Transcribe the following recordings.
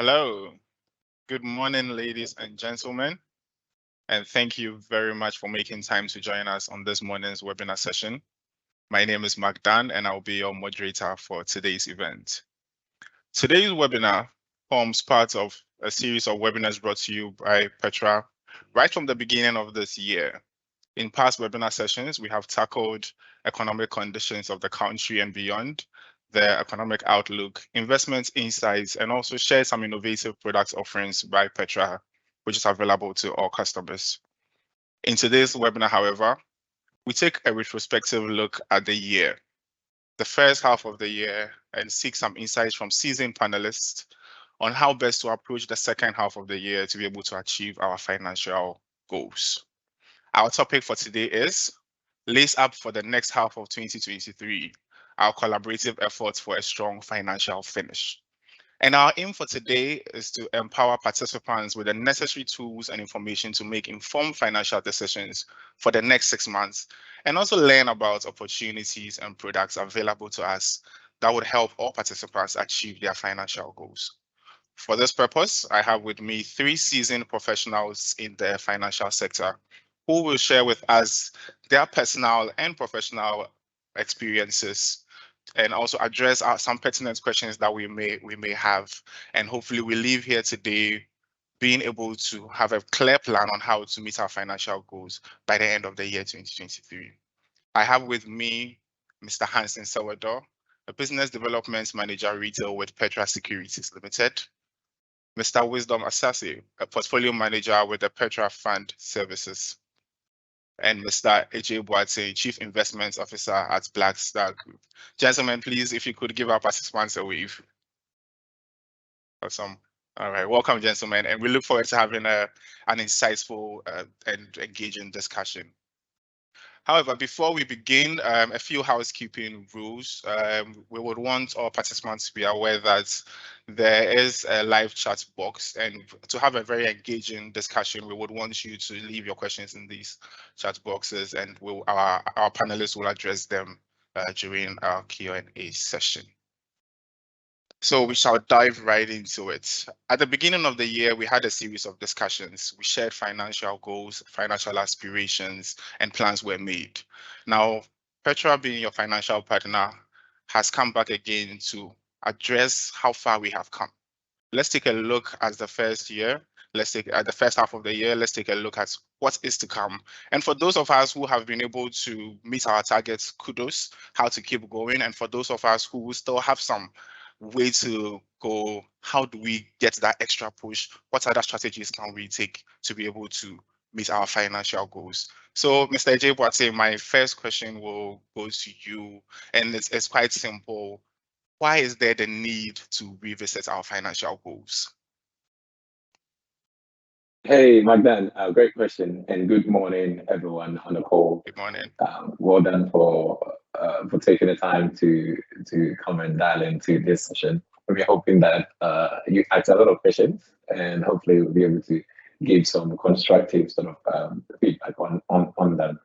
Hello, good morning, ladies and gentlemen, and thank you very much for making time to join us on this morning's webinar session. My name is Mark Dan, and I'll be your moderator for today's event. Today's webinar forms part of a series of webinars brought to you by Petra right from the beginning of this year. In past webinar sessions, we have tackled economic conditions of the country and beyond, the economic outlook, investment insights, and also shared some innovative product offerings by Petra, which is available to all customers. In today's webinar, however, we take a retrospective look at the year, the first half of the year, and seek some insights from seasoned panelists on how best to approach the second half of the year to be able to achieve our financial goals. Our topic for today is Lace Up for the Next Half of 2023, our collaborative efforts for a strong financial finish. And our aim for today is to empower participants with the necessary tools and information to make informed financial decisions for the next 6 months, and also learn about opportunities and products available to us that would help all participants achieve their financial goals. For this purpose, I have with me 3 seasoned professionals in the financial sector who will share with us their personal and professional experiences and also address some pertinent questions that we may have. And hopefully we leave here today being able to have a clear plan on how to meet our financial goals by the end of the year 2023. I have with me Mr. Hansen Sawador, a business development manager retail with Petra Securities Limited. Mr. Wisdom Asasi, a portfolio manager with the Petra Fund Services. And Mr. AJ Boateng, Chief Investment Officer at Black Star Group. Gentlemen, please, if you could give our participants a wave. Awesome. All right, welcome, gentlemen, and we look forward to having an insightful and engaging discussion. However, before we begin, a few housekeeping rules. We would want all participants to be aware that there is a live chat box, and to have a very engaging discussion, we would want you to leave your questions in these chat boxes, and our panelists will address them during our Q&A session. So we shall dive right into it. At the beginning of the year, we had a series of discussions. We shared financial goals, financial aspirations, and plans were made. Now, Petra, being your financial partner, has come back again to address how far we have come. Let's take a look at the first year. Let's take at the first half of the year. Let's take a look at what is to come. And for those of us who have been able to meet our targets, kudos, how to keep going. And for those of us who will still have some way to go, how do we get that extra push? What other strategies can we take to be able to meet our financial goals? So, Mr. J. Boateng, my first question will go to you, and it's quite simple. Why is there the need to revisit our financial goals? Hey, Magdan, great question, and good morning, everyone on the call. Good morning. Well done for taking the time to come and dial into this session. We're hoping that you ask a lot of questions, and hopefully we'll be able to give some constructive sort of feedback on them.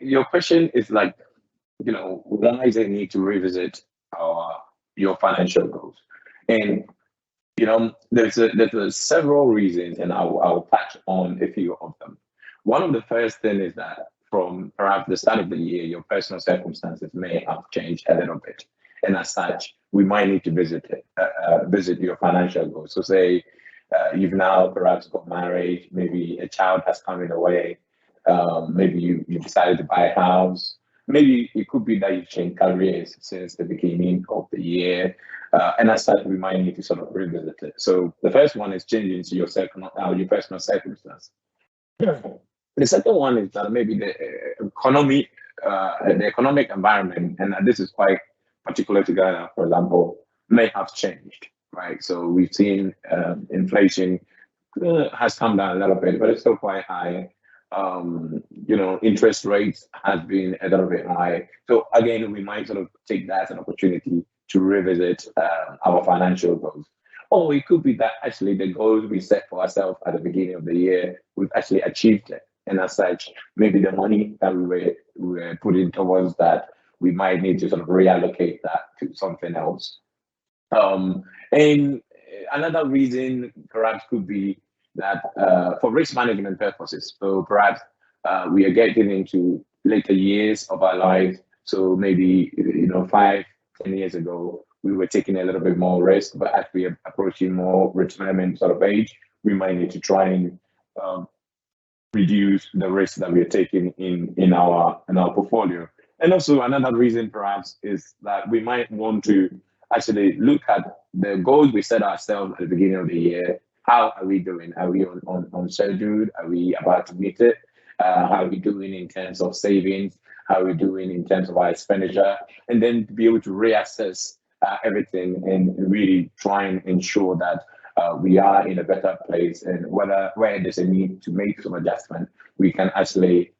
Your question is like, why is there need to revisit your financial goals? And there's several reasons, and I'll touch on a few of them. One of the first thing is that from perhaps the start of the year, your personal circumstances may have changed a little bit, and as such, we might need to visit your financial goals. So say you've now perhaps got married, maybe a child has come in the way, maybe you decided to buy a house. Maybe it could be that you've changed careers since the beginning of the year, and as such, we might need to sort of revisit it. So the first one is changing to your personal circumstance. The second one is that maybe the economic environment, and this is quite particular to Ghana, for example, may have changed, right? So we've seen inflation has come down a little bit, but it's still quite high. Interest rates has been a little bit high. So again, we might sort of take that as an opportunity to revisit our financial goals. Or it could be that actually the goals we set for ourselves at the beginning of the year, we've actually achieved it. And as such, maybe the money that we were putting towards that, we might need to sort of reallocate that to something else. And another reason perhaps could be that for risk management purposes, so perhaps we are getting into later years of our lives. So maybe 5, 10 years ago, we were taking a little bit more risk, but as we are approaching more retirement sort of age, we might need to try and um, reduce the risk that we are taking in our portfolio. And also another reason perhaps is that we might want to actually look at the goals we set ourselves at the beginning of the year. How are we doing? Are we on schedule? Are we about to meet it? How are we doing in terms of savings? How are we doing in terms of our expenditure? And then to be able to reassess everything and really try and ensure that we are in a better place, and where there's a need to make some adjustment, we can actually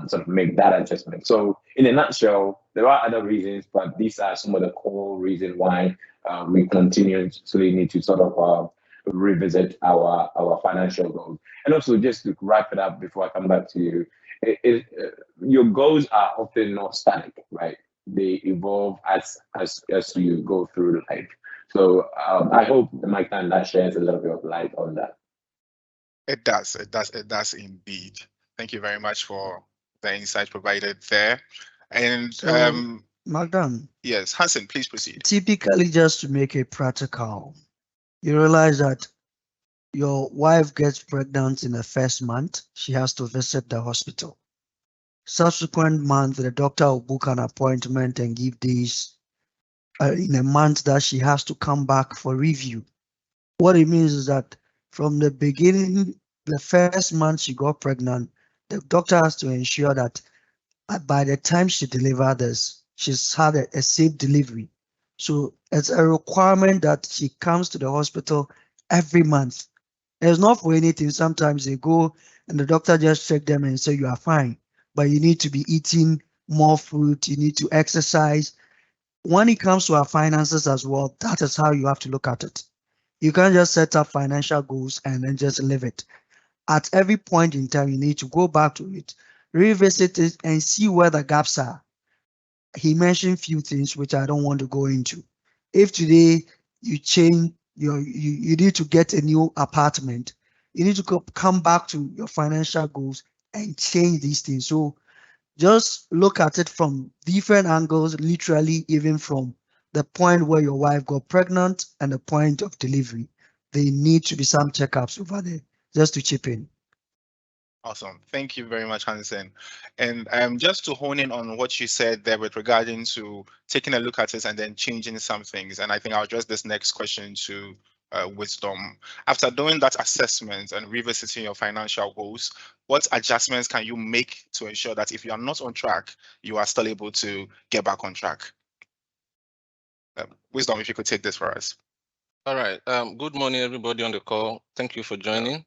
sort of make that adjustment. So, in a nutshell, there are other reasons, but these are some of the core reasons why we continuously need to sort of revisit our financial goals. And also, just to wrap it up before I come back to you, your goals are often not static, right? They evolve as you go through life. So I hope Mike and that shares a little bit of light on that. It does. It does. It does indeed. Thank you very much for the insight provided there. And So, Magdan, yes, Hansen, please proceed. typically, just to make it practical, you realize that your wife gets pregnant in the first month, she has to visit the hospital. Subsequent month, the doctor will book an appointment and give days in a month that she has to come back for review. What it means is that from the beginning, the first month she got pregnant, the doctor has to ensure that by the time she delivers this, she's had a safe delivery. So it's a requirement that she comes to the hospital every month. It's not for anything. Sometimes they go and the doctor just check them and say you are fine, but you need to be eating more fruit, you need to exercise. When it comes to our finances as well, that is how you have to look at it. You can't just set up financial goals and then just leave it. At every point in time, you need to go back to it, revisit it, and see where the gaps are. He mentioned few things which I don't want to go into. If today you change you need to get a new apartment, you need to come back to your financial goals and change these things. So just look at it from different angles, literally even from the point where your wife got pregnant and the point of delivery. There need to be some checkups over there just to chip in. Awesome. Thank you very much, Hansen. And just to hone in on what you said there with regarding to taking a look at it and then changing some things. And I think I'll address this next question to Wisdom. After doing that assessment and revisiting your financial goals, what adjustments can you make to ensure that if you are not on track, you are still able to get back on track? Wisdom, if you could take this for us. All right. Good morning, everybody on the call. Thank you for joining.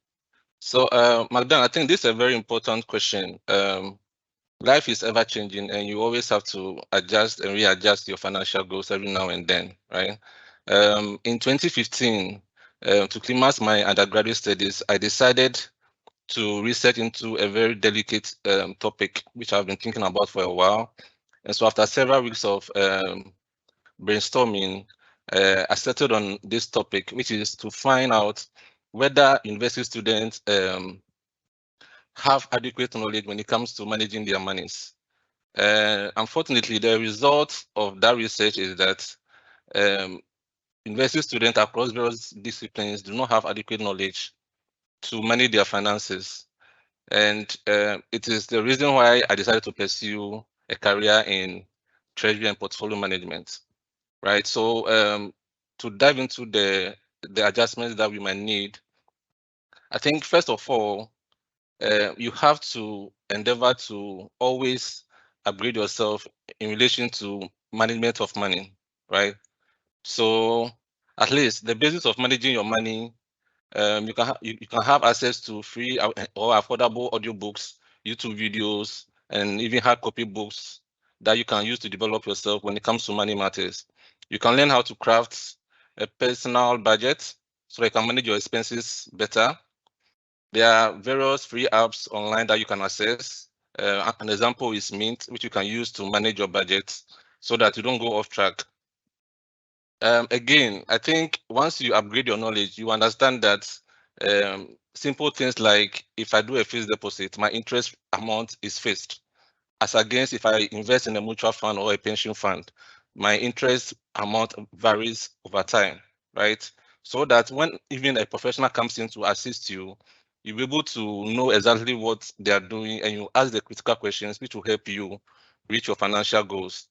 So, Magdan, I think this is a very important question. Life is ever changing, and you always have to adjust and readjust your financial goals every now and then, right? In 2015, to climax my undergraduate studies, I decided to research into a very delicate topic, which I've been thinking about for a while. And so after several weeks of brainstorming, I settled on this topic, which is to find out whether university students have adequate knowledge when it comes to managing their monies. Unfortunately, the result of that research is that university students across various disciplines do not have adequate knowledge to manage their finances. And it is the reason why I decided to pursue a career in treasury and portfolio management, right? So to dive into the adjustments that we might need, I think first of all, you have to endeavor to always upgrade yourself in relation to management of money, right? So at least the basis of managing your money, you can have access to free or affordable audiobooks, YouTube videos, and even hard copy books that you can use to develop yourself when it comes to money matters. You can learn how to craft a personal budget so you can manage your expenses better. There are various free apps online that you can access. An example is Mint, which you can use to manage your budget so that you don't go off track. Again, I think once you upgrade your knowledge, you understand that simple things like if I do a fixed deposit, my interest amount is fixed. As against if I invest in a mutual fund or a pension fund, my interest amount varies over time, right? So that when even a professional comes in to assist you, you'll be able to know exactly what they are doing and you ask the critical questions which will help you reach your financial goals.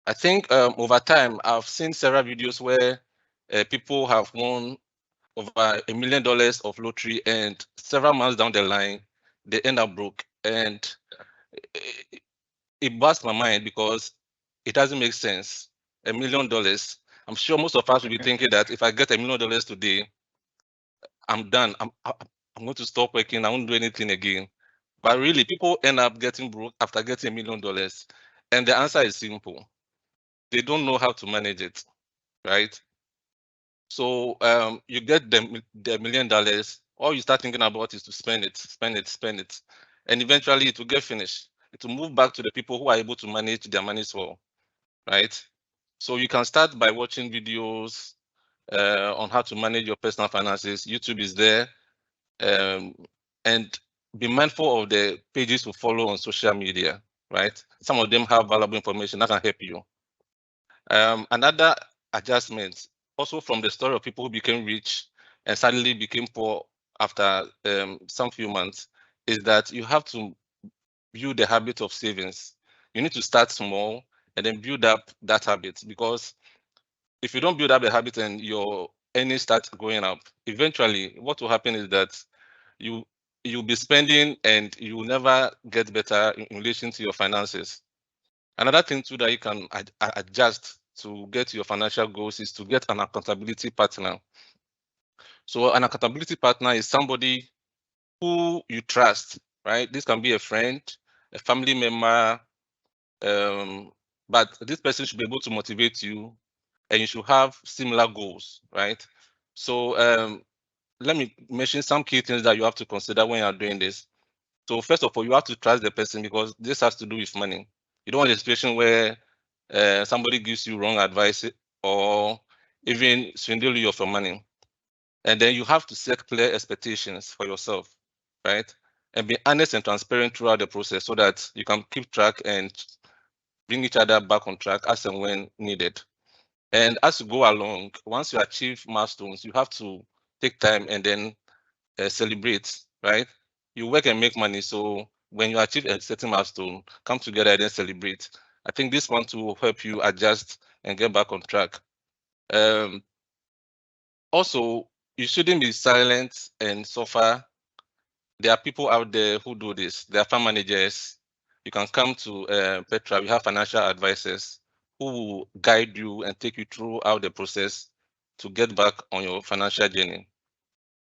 I think over time, I've seen several videos where people have won over $1 million of lottery, and several months down the line, they end up broke. And it burst my mind because it doesn't make sense. $1 million. I'm sure most of us will be thinking that if I get $1 million today, I'm done. I'm going to stop working. I won't do anything again. But really, people end up getting broke after getting $1 million. And the answer is simple. They don't know how to manage it, right? So you get the $1 million, all you start thinking about is to spend it, spend it, spend it. And eventually it will get finished. It will move back to the people who are able to manage their money well, right? So you can start by watching videos on how to manage your personal finances. YouTube is there. And be mindful of the pages to follow on social media, right? Some of them have valuable information that can help you. Another adjustment, also from the story of people who became rich and suddenly became poor after some few months, is that you have to build the habit of savings. You need to start small and then build up that habit, because if you don't build up the habit and your earnings start going up, eventually what will happen is that you'll be spending and you will never get better in relation to your finances. Another thing too that you can adjust to get your financial goals is to get an accountability partner. So an accountability partner is somebody who you trust, right? This can be a friend, a family member, but this person should be able to motivate you and you should have similar goals, right? So let me mention some key things that you have to consider when you're doing this. So first of all, you have to trust the person because this has to do with money. You don't want a situation where somebody gives you wrong advice or even swindle you of your money. And then you have to set clear expectations for yourself, right? And be honest and transparent throughout the process so that you can keep track and bring each other back on track as and when needed. And as you go along, once you achieve milestones, you have to take time and then celebrate, right? You work and make money. So when you achieve a certain milestone, come together and then celebrate. I think this one too will help you adjust and get back on track. Also, you shouldn't be silent and suffer. There are people out there who do this. There are fund managers. You can come to Petra. We have financial advisors who will guide you and take you throughout the process to get back on your financial journey,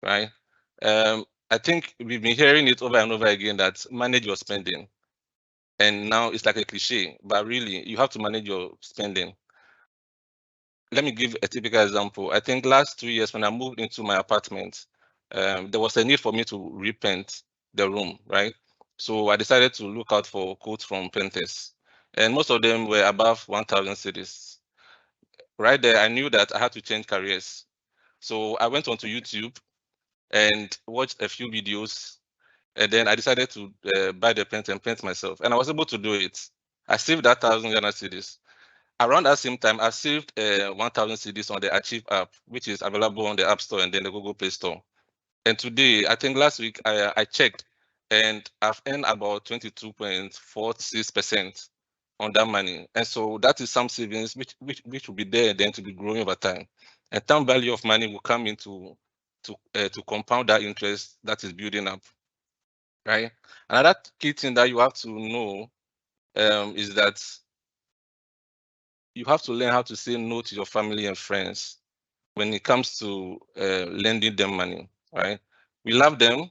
right? I think we've been hearing it over and over again that manage your spending. And now it's like a cliche, but really you have to manage your spending. Let me give a typical example. I think last 2 years when I moved into my apartment, there was a need for me to repaint the room, right? So I decided to look out for quotes from painters, and most of them were above 1,000 cedis. Right there, I knew that I had to change careers. So I went onto YouTube and watched a few videos, and then I decided to buy the paint and paint myself, and I was able to do it. I saved that 1,000 Ghana cedis. Around that same time, I saved 1,000 cedis on the Achieve app, which is available on the App Store and then the Google Play Store. And today, I think last week I checked, and I've earned about 22.46% on that money. And so that is some savings which will be there then to be growing over time. And time value of money will come into to compound that interest that is building up, right? Another key thing that you have to know is that you have to learn how to say no to your family and friends when it comes to lending them money, right? We love them,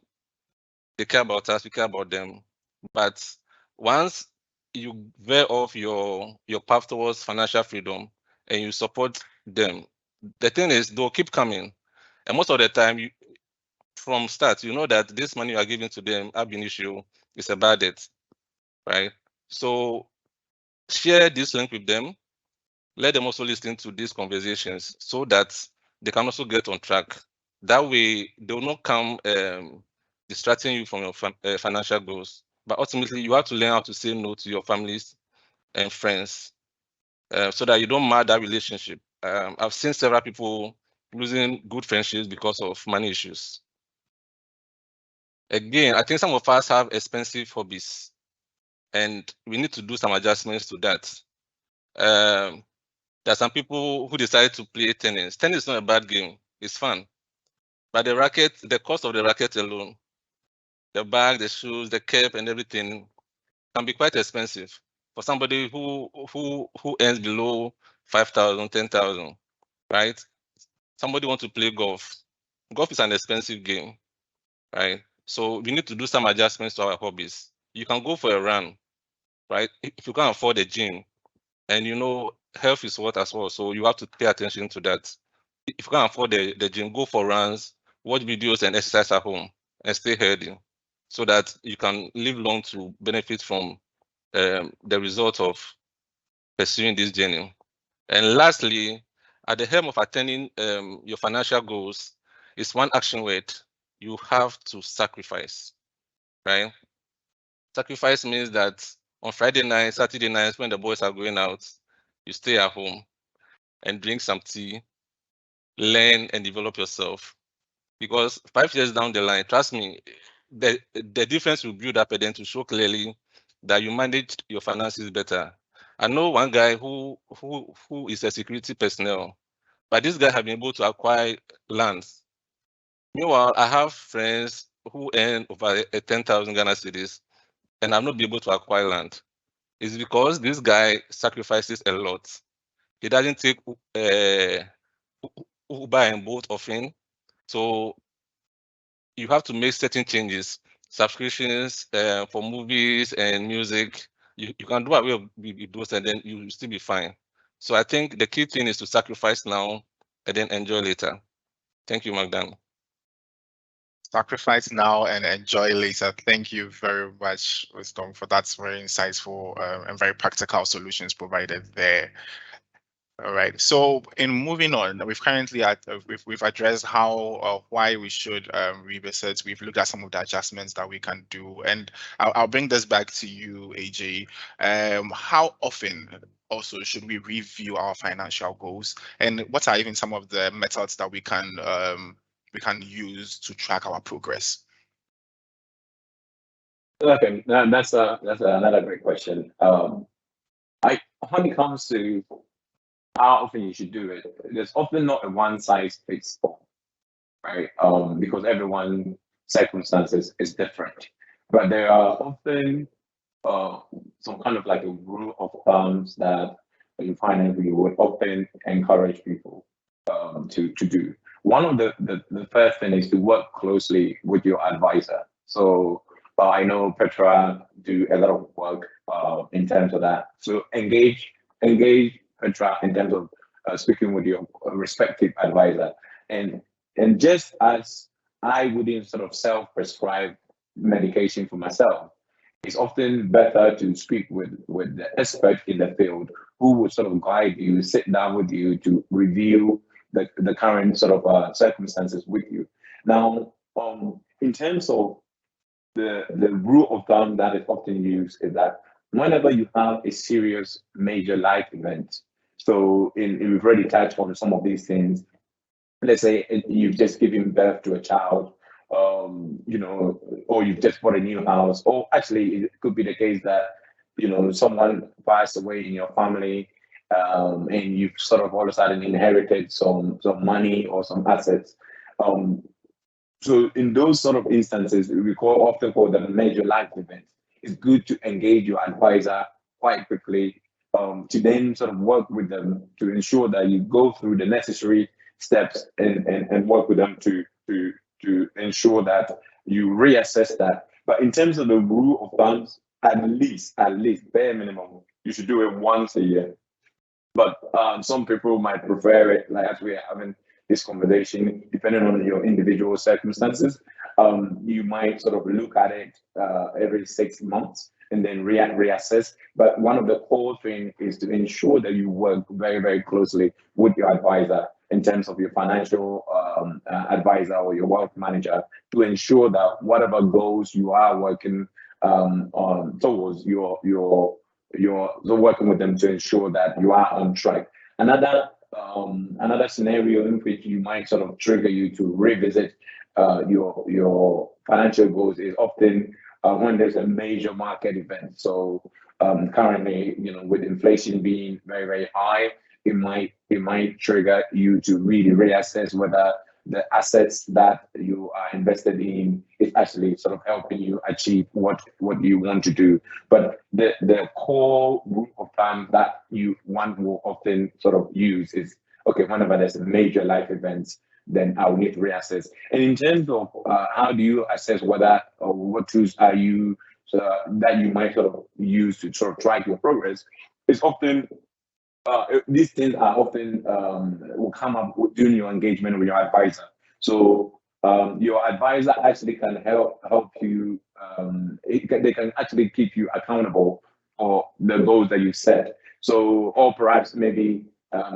they care about us, we care about them. But once you veer off your path towards financial freedom and you support them, the thing is they'll keep coming. And most of the time, from start, you know that this money you are giving to them, ab initio, is a bad debt, right? So share this link with them. let them also listen to these conversations so that they can also get on track. That way, they will not come distracting you from your financial goals. But ultimately, you have to learn how to say no to your families and friends so that you don't mar that relationship. I've seen several people losing good friendships because of money issues. Again, I think some of us have expensive hobbies, and we need to do some adjustments to that. There are some people who decide to play tennis. Tennis is not a bad game, it's fun. But the racket, the cost of the racket alone, the bag, the shoes, the cap, and everything can be quite expensive for somebody who earns below 5,000, 10,000, right? Somebody wants to play golf. Golf is an expensive game, right? So we need to do some adjustments to our hobbies. You can go for a run, right? If you can't afford a gym, and you know health is what as well, so you have to pay attention to that. If you can't afford the gym, go for runs, watch videos and exercise at home, and stay healthy, so that you can live long to benefit from the result of pursuing this journey. And lastly, at the helm of attaining your financial goals is one action word: you have to sacrifice, right? Sacrifice means that on Friday night, Saturday nights, when the boys are going out, you stay at home and drink some tea, learn and develop yourself. Because 5 years down the line, trust me, the difference will build up and then to show clearly that you managed your finances better. I know one guy who is a security personnel, but this guy has been able to acquire lands. Meanwhile, I have friends who earn over 10,000 Ghana cedis, and I'm not able to acquire land. It's because this guy sacrifices a lot. He doesn't take Uber and Bolt often, so you have to make certain changes. Subscriptions for movies and music, you can do away with those, and then you will still be fine. So I think the key thing is to sacrifice now and then enjoy later. Thank you, Magdan. Sacrifice now and enjoy later. Thank you very much, Wisdom, for that very insightful and very practical solutions provided there. All right. So in moving on, we've addressed how why we should revisit. We've looked at some of the adjustments that we can do, and I'll bring this back to you, AJ. How often also should we review our financial goals, and what are even some of the methods that we can use to track our progress? Okay, that's another great question. When it comes to how often you should do it, there's often not a one size fits all, right? Because everyone's circumstances is different. But there are often some kind of like a rule of thumbs that in finance we would often encourage people to do. One of the first thing is to work closely with your advisor. So I know Petra do a lot of work in terms of that. So engage Petra in terms of speaking with your respective advisor, and just as I wouldn't sort of self-prescribe medication for myself, it's often better to speak with the expert in the field who would sort of guide you, sit down with you to review the current sort of circumstances with you. Now, in terms of the rule of thumb that is often used is that whenever you have a serious major life event, so we've already touched on some of these things. Let's say you've just given birth to a child, or you've just bought a new house, or actually it could be the case that someone passed away in your family, and you've sort of all of a sudden inherited some money or some assets. So in those sort of instances, we often call them a major life event. It's good to engage your advisor quite quickly, to then sort of work with them to ensure that you go through the necessary steps and work with them to ensure that you reassess that. But in terms of the rule of thumbs, at least bare minimum, you should do it once a year. But some people might prefer it, like as we are having this conversation, depending on your individual circumstances, you might sort of look at it every 6 months. and then reassess. But one of the core things is to ensure that you work very, very closely with your advisor in terms of your financial advisor or your wealth manager to ensure that whatever goals you are working on towards, you're working with them to ensure that you are on track. Another scenario in which you might sort of trigger you to revisit your financial goals is often when there's a major market event. So currently, with inflation being very, very high, it might trigger you to really reassess whether the assets that you are invested in is actually sort of helping you achieve what you want to do. But the core rule of thumb that one will often sort of use is, okay, whenever there's a major life event, then I will need to reassess. And in terms of how do you assess whether or what tools are you that you might sort of use to sort of track your progress, it's often these things are often will come up during your engagement with your advisor. So your advisor actually can help you. They can actually keep you accountable for the goals that you set. So, or perhaps maybe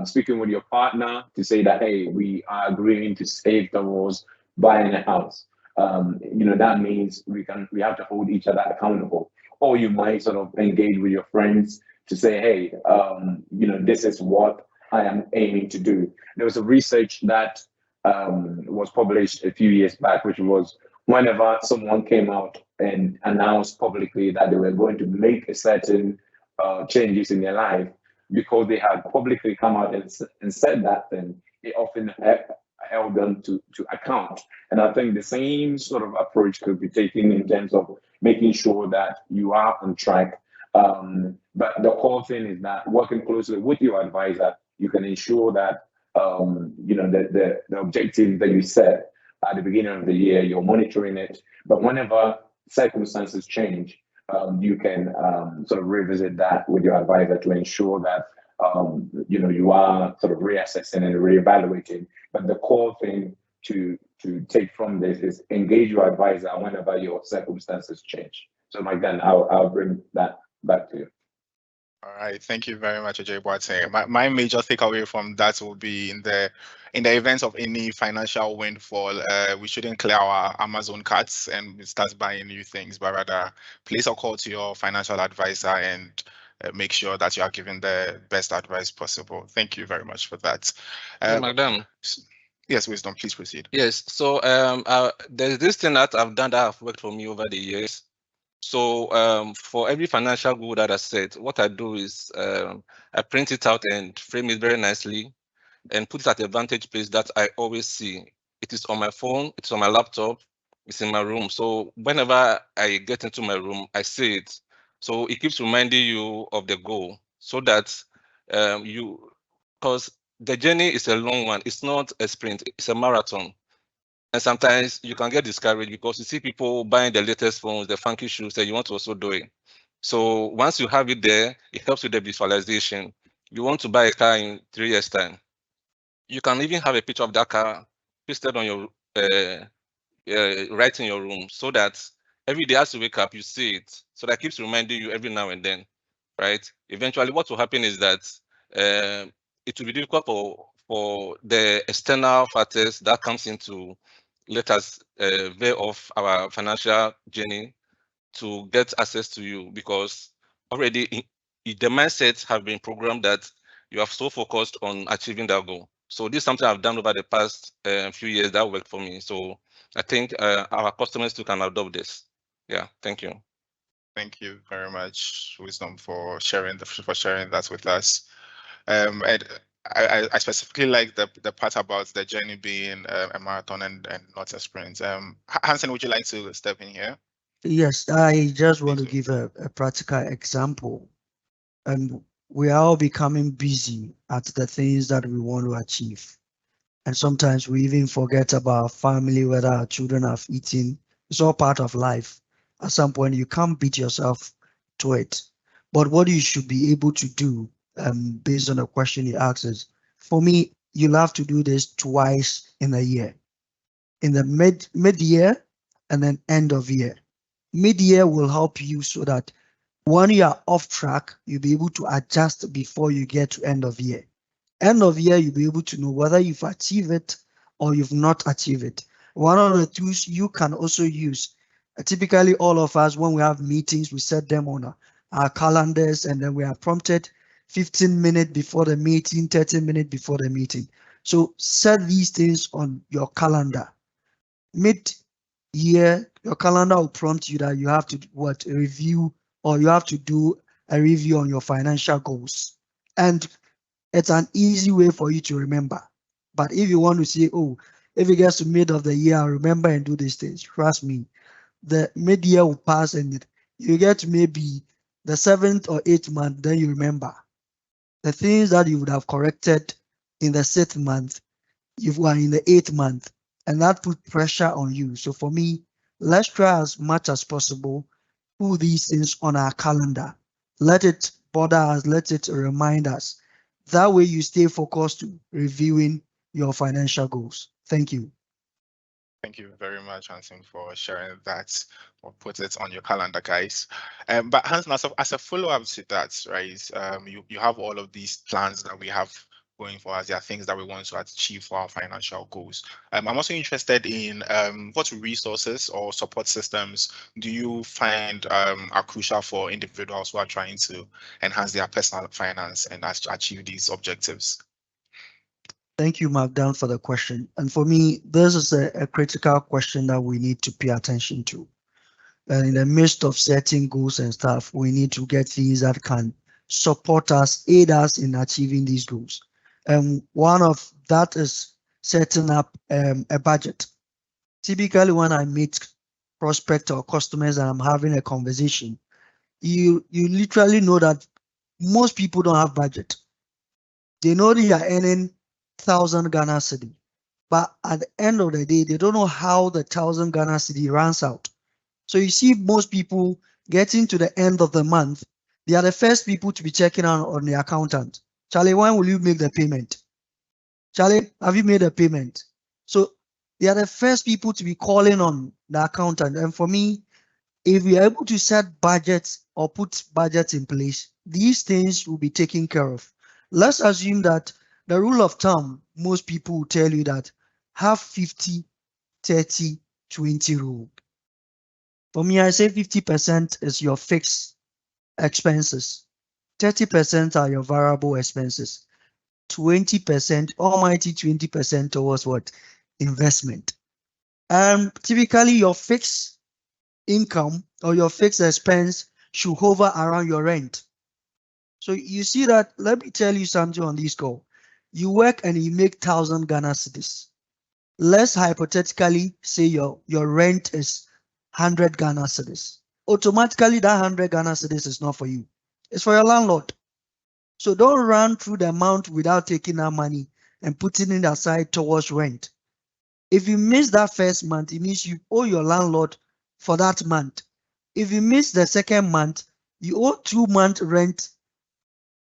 speaking with your partner to say that, hey, we are agreeing to save towards buying a house. That means we have to hold each other accountable. Or you might sort of engage with your friends to say, hey, this is what I am aiming to do. There was a research that was published a few years back, which was whenever someone came out and announced publicly that they were going to make a certain changes in their life, because they had publicly come out and said that, then it often held them to account. And I think the same sort of approach could be taken in terms of making sure that you are on track. But the core thing is that working closely with your advisor, you can ensure that the objectives that you set at the beginning of the year, you're monitoring it. But whenever circumstances change, you can sort of revisit that with your advisor to ensure that you are sort of reassessing and reevaluating. But the core thing to take from this is engage your advisor whenever your circumstances change. So, Mike, then I'll bring that back to you. All right, thank you very much, Ajay Boateng. My major takeaway from that will be in the event of any financial windfall, we shouldn't clear our Amazon carts and start buying new things, but rather place a call to your financial advisor and make sure that you are giving the best advice possible. Thank you very much for that. Madam. Yes, Wisdom, please proceed. Yes, so there's this thing that I've done that have worked for me over the years. So for every financial goal that I set, what I do is I print it out and frame it very nicely and put it at a vantage place that I always see. It is on my phone, it's on my laptop, it's in my room. So whenever I get into my room, I see it. So it keeps reminding you of the goal so that because the journey is a long one. It's not a sprint, it's a marathon. And sometimes you can get discouraged because you see people buying the latest phones, the funky shoes, that you want to also do it. So once you have it there, it helps with the visualization. You want to buy a car in 3 years' time. You can even have a picture of that car pasted on your right in your room, so that every day as you wake up, you see it. So that keeps reminding you every now and then, right? Eventually, what will happen is that it will be difficult for the external factors that comes into let us veer off our financial journey to get access to you, because already the mindset have been programmed that you are so focused on achieving that goal. So this is something I've done over the past few years that worked for me. So I think our customers too can adopt this. Yeah, thank you. Thank you very much, Wisdom, for sharing that with us. And I specifically like the part about the journey being a marathon and not a sprint. Hansen, would you like to step in here? Yes, I just want to give a practical example. And we are all becoming busy at the things that we want to achieve. And sometimes we even forget about family, whether our children have eaten. It's all part of life. At some point, you can't beat yourself to it. But what you should be able to do, based on the question he asks, is, for me, you'll have to do this twice in a year. In the mid-year and then end of year. Mid-year will help you so that When you are off track, you'll be able to adjust before you get to end of year. End of year, you'll be able to know whether you've achieved it or you've not achieved it. One of the tools you can also use, typically all of us, when we have meetings, we set them on our calendars, and then we are prompted 15 minutes before the meeting, 30 minutes before the meeting. So set these things on your calendar. Mid-year, your calendar will prompt you that you have to review, or you have to do a review on your financial goals. And it's an easy way for you to remember. But if you want to say, oh, if it gets to mid of the year, I'll remember and do these things, trust me, the mid-year will pass and you get to maybe the 7th or 8th month, then you remember. The things that you would have corrected in the 6th month, you were in the 8th month, and that put pressure on you. So for me, let's try as much as possible, put these things on our calendar. Let it bother us, let it remind us. That way you stay focused to reviewing your financial goals. Thank you. Thank you very much, Hanson, for sharing that, or put it on your calendar, guys. But Hanson, as a follow-up to that, right? You have all of these plans that we have going for us. There are things that we want to achieve for our financial goals. I'm also interested in what resources or support systems do you find are crucial for individuals who are trying to enhance their personal finance and achieve these objectives? Thank you, Magdan, for the question. And for me, this is a critical question that we need to pay attention to. And in the midst of setting goals and stuff, we need to get things that can support us, aid us in achieving these goals. And one of that is setting up a budget. Typically, when I meet prospects or customers and I'm having a conversation, you literally know that most people don't have budget. They know they are earning 1,000 Ghana cedi, but at the end of the day, they don't know how the 1,000 Ghana cedi runs out. So you see most people getting to the end of the month, they are the first people to be checking out on the accountant. Charlie, when will you make the payment? Charlie, have you made a payment? So they are the first people to be calling on the accountant. And for me, if we are able to set budgets or put budgets in place, these things will be taken care of. Let's assume that the rule of thumb, most people will tell you that have 50, 30, 20 rule. For me, I say 50% is your fixed expenses. 30% are your variable expenses. 20%, almighty 20% towards what? Investment. Typically your fixed income or your fixed expense should hover around your rent. So you see that, let me tell you something on this call. You work and you make 1,000 Ghana cedis. Let's hypothetically say your rent is 100 Ghana cedis. Automatically that 100 Ghana cedis is not for you. It's for your landlord. So don't run through the amount without taking that money and putting it aside towards rent. If you miss that first month, it means you owe your landlord for that month. If you miss the second month, you owe 2 months rent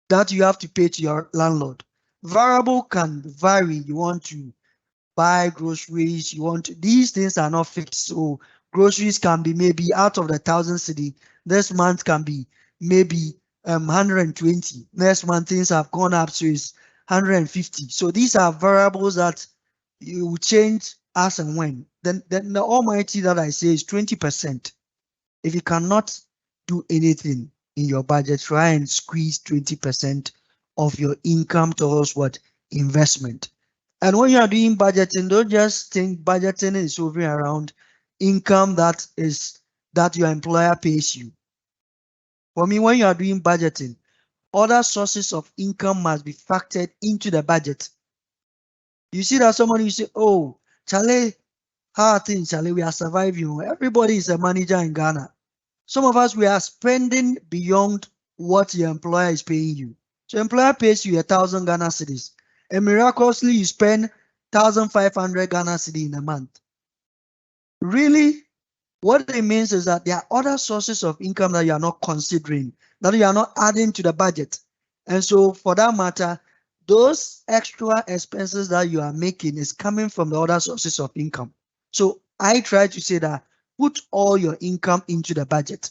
that you have to pay to your landlord. Variable can vary. You want to buy groceries, these things are not fixed. So groceries can be maybe out of the 1,000 cedi. This month can be maybe 120. Next month things have gone up, so it's 150. So these are variables that you will change as and when. Then the almighty that I say is 20%. If you cannot do anything in your budget, try and squeeze 20% of your income towards what? Investment. And when you are doing budgeting, don't just think budgeting is hovering around income that your employer pays you. For me, when you are doing budgeting, other sources of income must be factored into the budget. You see that someone, you say, oh, Charlie, how are things, Charlie? We are surviving. Everybody is a manager in Ghana. Some of us, we are spending beyond what your employer is paying you. So employer pays you 1,000 Ghana cedis, and miraculously you spend 1,500 Ghana cedi in a month. Really, what it means is that there are other sources of income that you are not considering, that you are not adding to the budget. And so for that matter, those extra expenses that you are making is coming from the other sources of income. So I try to say that put all your income into the budget.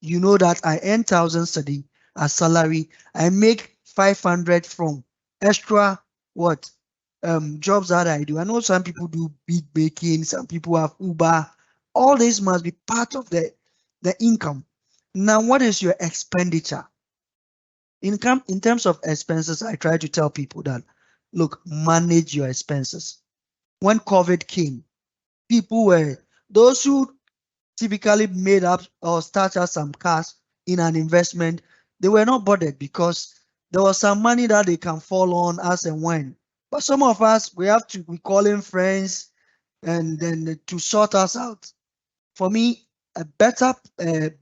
you know that I earn 1,000 cedi as salary. I make 500 from extra what jobs that I do. I know some people do big baking, some people have Uber. All this must be part of the income. Now, what is your expenditure? Income in terms of expenses, I try to tell people that look, manage your expenses. When COVID came, people were those who typically made up or started some cash in an investment, they were not bothered because there was some money that they can fall on as and when. But some of us, we have to be calling friends and then to sort us out. For me, a better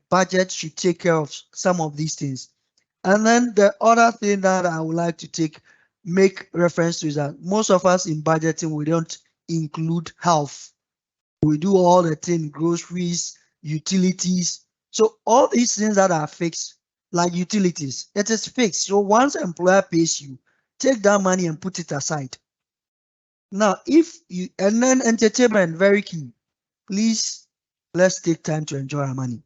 budget should take care of some of these things. And then the other thing that I would like to make reference to is that most of us in budgeting, we don't include health. We do all the things, groceries, utilities. So all these things that are fixed, like utilities, it is fixed. So once an employer pays you, take that money and put it aside. Now, and then entertainment, very key. Please, let's take time to enjoy our money.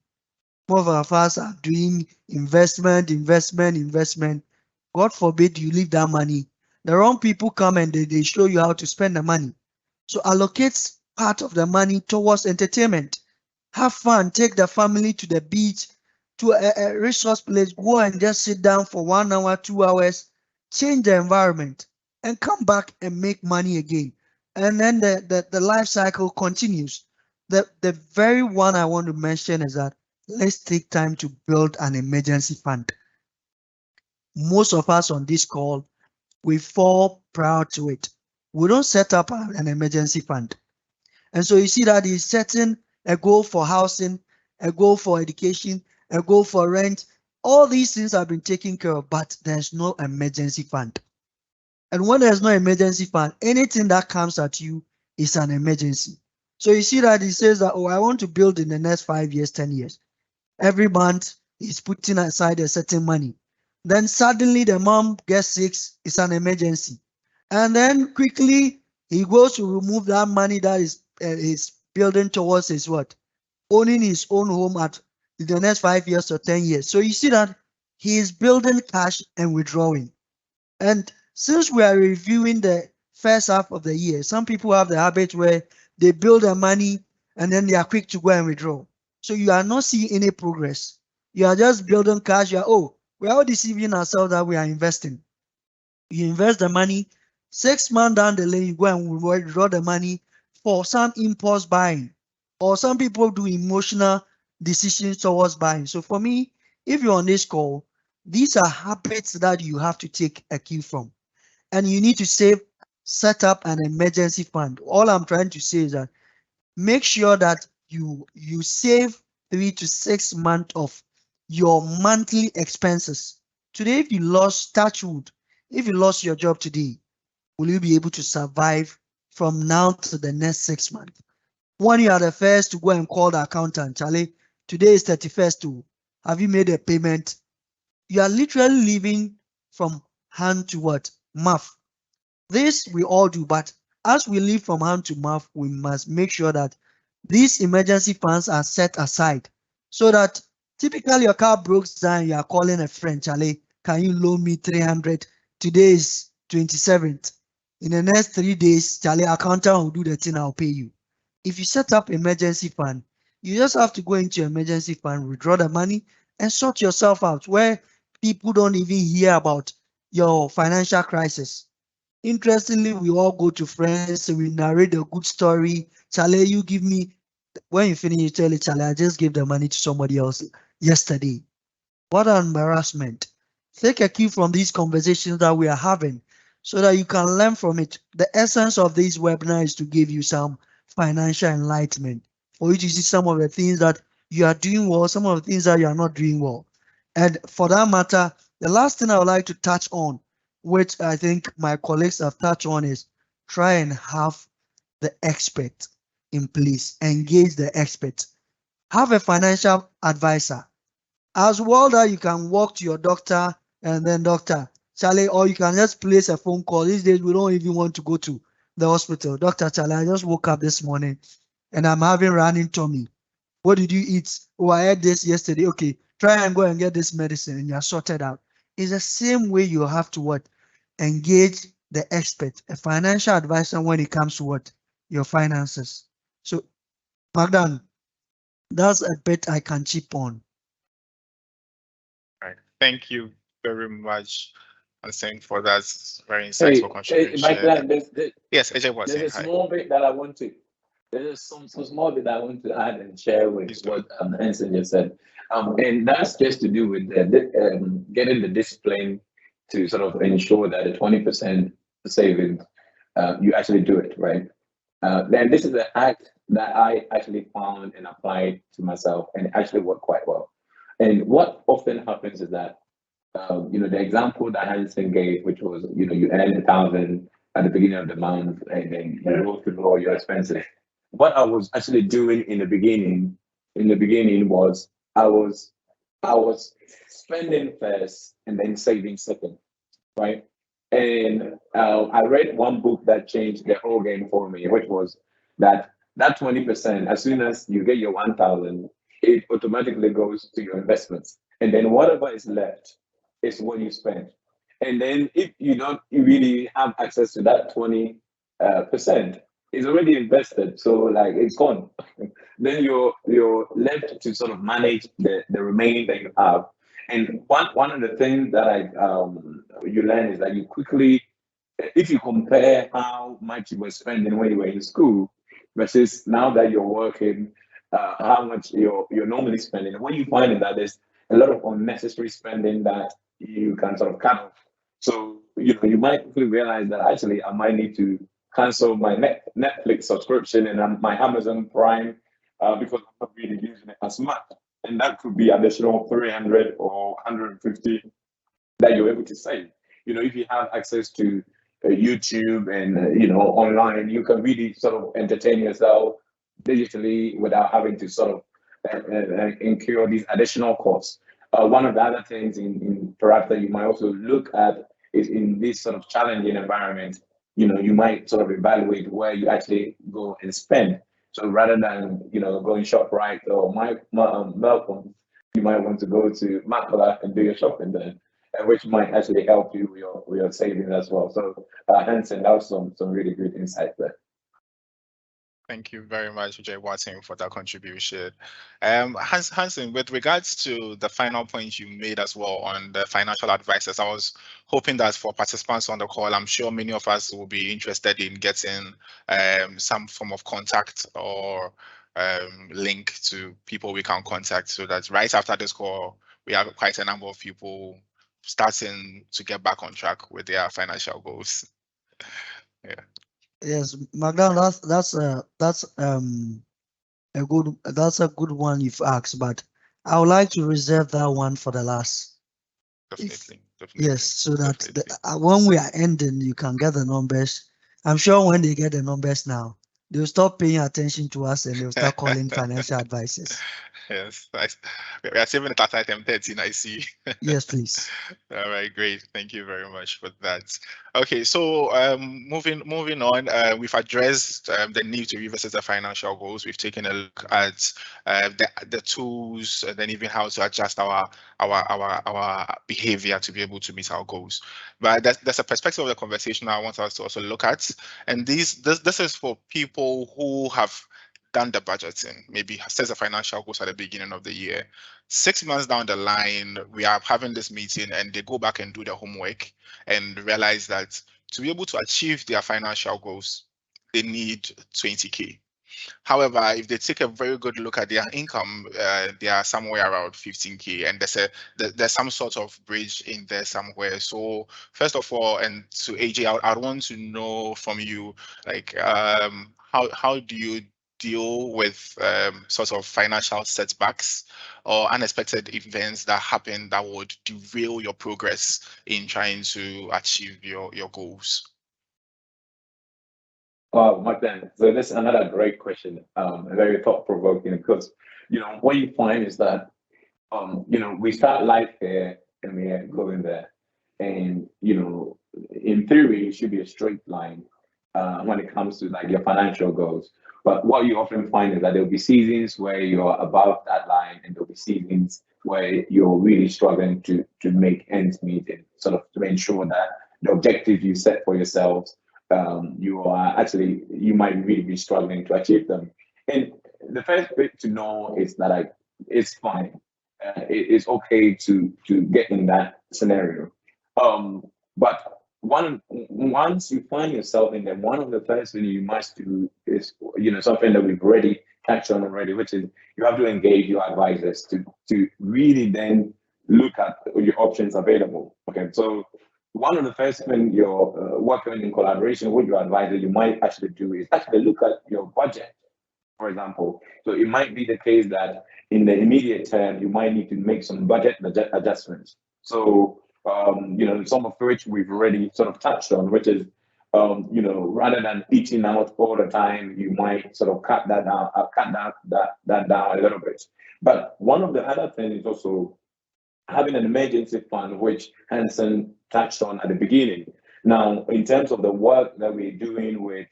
Most of us are doing investment. God forbid you leave that money. The wrong people come and they show you how to spend the money. So allocate part of the money towards entertainment. Have fun, take the family to the beach, to a resource place, go and just sit down for 1 hour, 2 hours, change the environment, and come back and make money again. And then the life cycle continues. The very one I want to mention is that let's take time to build an emergency fund. Most of us on this call, we fall proud to it. We don't set up an emergency fund. And so you see that he's setting a goal for housing, a goal for education, a goal for rent. All these things have been taken care of, but there's no emergency fund. And when there's no emergency fund, anything that comes at you is an emergency. So you see that he says that, oh, I want to build in the next 5 years, 10 years. Every month he's putting aside a certain money. Then suddenly the mom gets sick, it's an emergency. And then quickly he goes to remove that money that is building towards his what? Owning his own home at the next 5 years or 10 years. So you see that he is building cash and withdrawing. And since we are reviewing the first half of the year, some people have the habit where they build their money and then they are quick to go and withdraw. So you are not seeing any progress. You are just building cash. We are all deceiving ourselves that we are investing. You invest the money, 6 months down the lane, you go and withdraw the money for some impulse buying. Or some people do emotional decisions towards buying. So for me, if you're on this call, these are habits that you have to take a cue from. And you need to set up an emergency fund. All I'm trying to say is that make sure that you save 3 to 6 months of your monthly expenses. Today, if you lost if you lost your job today, will you be able to survive from now to the next 6 months? When you are the first to go and call the accountant, Charlie, today is 31st too. Have you made a payment? You are literally living from hand to what? Mouth. This we all do, but as we live from hand to mouth, we must make sure that these emergency funds are set aside so that typically your car breaks down, you are calling a friend, Charlie, can you loan me 300? Today is 27th. In the next 3 days, Charlie, accountant will do the thing, I'll pay you. If you set up emergency fund, you just have to go into emergency fund, withdraw the money, and sort yourself out where people don't even hear about your financial crisis. Interestingly, we all go to friends, we narrate a good story. Charlie, you give me, when you finish, you tell it, Charlie, I just gave the money to somebody else yesterday. What an embarrassment. Take a cue from these conversations that we are having so that you can learn from it. The essence of this webinar is to give you some financial enlightenment, for you to see some of the things that you are doing well, some of the things that you are not doing well. And for that matter, the last thing I would like to touch on, which I think my colleagues have touched on, is try and have the expert in place, engage the expert. Have a financial advisor. As well that you can walk to your doctor and then doctor, Charlie, or you can just place a phone call. These days, we don't even want to go to the hospital. Dr. Charlie, I just woke up this morning and I'm having running tummy. What did you eat? Oh, I had this yesterday. Okay, try and go and get this medicine and you're sorted out. It's the same way you have to what? Engage the expert, a financial advisor when it comes to what? Your finances. So, Magdan, that's a bit I can chip on. Right. Thank you very much, Hansen, for that very insightful contribution. Yes, AJ was saying there's a small bit that I want to. There's some small bit that I want to add and share with what Hansen just said. And that's just to do with getting the discipline to sort of ensure that the 20% savings, you actually do it, right? Then this is the hack that I actually found and applied to myself, and it actually worked quite well. And what often happens is that, the example that Hansen gave, which was, you earn 1,000 at the beginning of the month, and then you go through all your expenses. What I was actually doing in the beginning was I was spending first and then saving second, right? And I read one book that changed the whole game for me, which was that 20%, as soon as you get your 1,000, it automatically goes to your investments. And then whatever is left is what you spend. And then if you don't really have access to that 20%, it's already invested. So like it's gone. Then you're left to sort of manage the remaining that you have. And one of the things that you learn is that you quickly, if you compare how much you were spending when you were in school versus now that you're working, how much you're normally spending, what you find is that there's a lot of unnecessary spending that you can sort of cut off. So you might quickly realize that actually I might need to cancel my Netflix subscription and my Amazon Prime because I'm not really using it as much. And that could be additional 300 or 150 that you're able to save. If you have access to YouTube and online, you can really sort of entertain yourself digitally without having to sort of incur these additional costs. One of the other things in perhaps that you might also look at is in this sort of challenging environment, you might sort of evaluate where you actually go and spend. So rather than going ShopRite or Malcolm, you might want to go to Makala and do your shopping there, which might actually help you with your savings as well. So Hansen, that was some really good insight there. Thank you very much, Jay Watson, for that contribution. Hansen, with regards to the final point you made as well on the financial advisors, I was hoping that for participants on the call, I'm sure many of us will be interested in getting some form of contact or link to people we can contact, so that right after this call, we have quite a number of people starting to get back on track with their financial goals. Yeah. Yes, Magdan, that's a good one you've asked, but I would like to reserve that one for the last. Definitely. Yes, so that when we are ending, you can get the numbers. I'm sure when they get the numbers now, they'll stop paying attention to us and they'll start calling financial advisors. Yes, we are saving it at item 13, I see. Yes, please. All right, great. Thank you very much for that. Okay, so moving on, we've addressed the need to revisit the financial goals. We've taken a look at the tools, and then even how to adjust our behavior to be able to meet our goals. But there's a perspective of the conversation I want us to also look at, and this is for people who have done the budgeting, maybe set the financial goals at the beginning of the year. 6 months down the line, we are having this meeting and they go back and do the homework and realize that to be able to achieve their financial goals, they need 20K. However, if they take a very good look at their income, they are somewhere around 15K, and there's some sort of bridge in there somewhere. So first of all, and to AJ, I'd want to know from you, like, how do you deal with sort of financial setbacks or unexpected events that happen that would derail your progress in trying to achieve your goals? Wow, Magdan. So this is another great question, very thought-provoking, because what you find is that we start life here and we are going there, and in theory it should be a straight line, when it comes to like your financial goals. But what you often find is that there'll be seasons where you're above that line, and there'll be seasons where you're really struggling to make ends meet, and sort of to ensure that the objective you set for yourselves, you might really be struggling to achieve them. And the first bit to know is that it's fine. It's okay to get in that scenario. But once you find yourself in there, one of the first things you must do is, something that we've already touched on already, which is you have to engage your advisors to really then look at your options available. Okay, so one of the first things you're working in collaboration with your advisor, you might actually do is actually look at your budget, for example. So it might be the case that in the immediate term, you might need to make some budget adjustments. So, some of which we've already sort of touched on, which is, rather than eating out all the time, you might sort of cut that down a little bit. But one of the other things is also having an emergency fund, which Hanson touched on at the beginning. Now, in terms of the work that we're doing with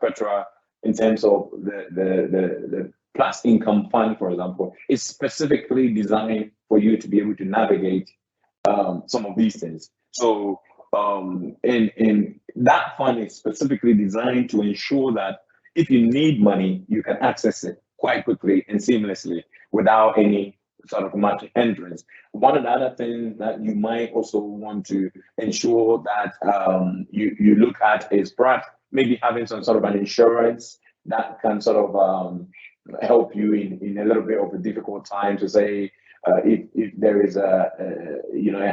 Petra, in terms of the Plus Income Fund, for example, is specifically designed for you to be able to navigate some of these things. So, in that fund is specifically designed to ensure that if you need money, you can access it quite quickly and seamlessly without any sort of much hindrance. One of the other things that you might also want to ensure that you look at is perhaps maybe having some sort of an insurance that can sort of help you in a little bit of a difficult time, to say if there is a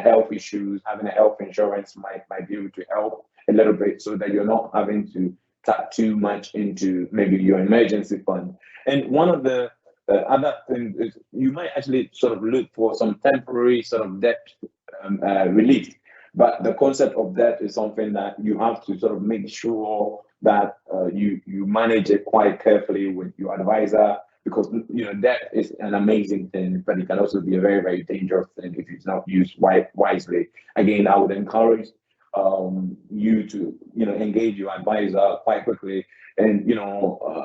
health issues, having a health insurance might be able to help a little bit, so that you're not having to tap too much into maybe your emergency fund. And one of the other things is you might actually sort of look for some temporary sort of debt relief. But the concept of debt is something that you have to sort of make sure that you manage it quite carefully with your advisor, because debt is an amazing thing, but it can also be a very, very dangerous thing if it's not used wisely. Again, I would encourage you to engage your advisor quite quickly. And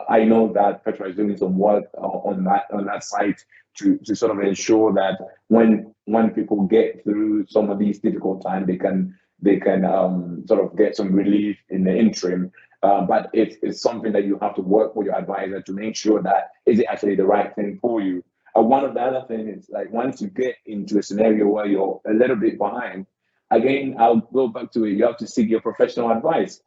I know that Petra is doing some work on that site to sort of ensure that when people get through some of these difficult times, they can sort of get some relief in the interim. But it's something that you have to work with your advisor to make sure that is it actually the right thing for you. One of the other things is, like, once you get into a scenario where you're a little bit behind, again, I'll go back to it. You have to seek your professional advice.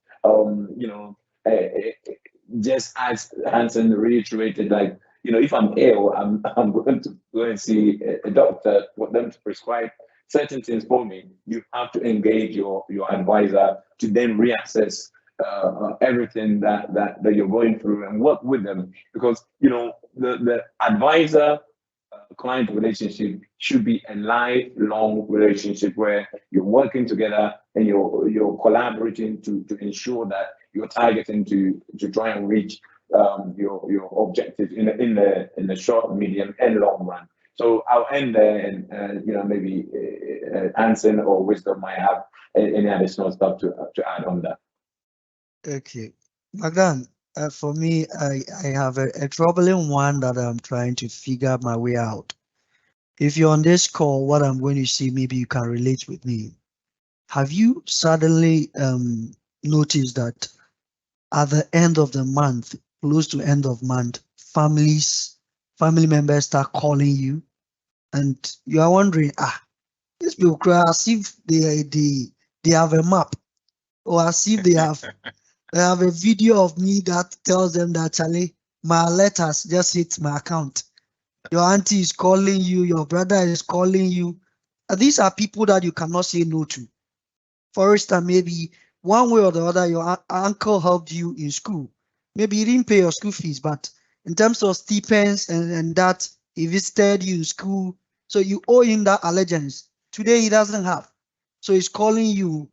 Just as Hanson reiterated, like, if I'm ill, I'm going to go and see a doctor for them to prescribe certain things for me. You have to engage your advisor to then reassess everything that you're going through and work with them, because the advisor client relationship should be a lifelong relationship where you're working together and you're collaborating to ensure that you're targeting to try and reach your objectives in the short, medium, and long run. So I'll end there, and maybe Hanson or Wisdom might have any additional stuff to add on that. Okay, Magdan, for me, I have a troubling one that I'm trying to figure my way out. If you're on this call, what I'm going to say, maybe you can relate with me. Have you suddenly noticed that at the end of the month, close to end of month, family members start calling you, and you are wondering, these people cry as if they have a map, or as if they have a video of me that tells them that, Charlie, my letters just hit my account. Your auntie is calling you, your brother is calling you. These are people that you cannot say no to. For instance, maybe one way or the other, your uncle helped you in school. Maybe he didn't pay your school fees, but in terms of stipends and that, he visited you in school. So you owe him that allegiance. Today he doesn't have. So he's calling you,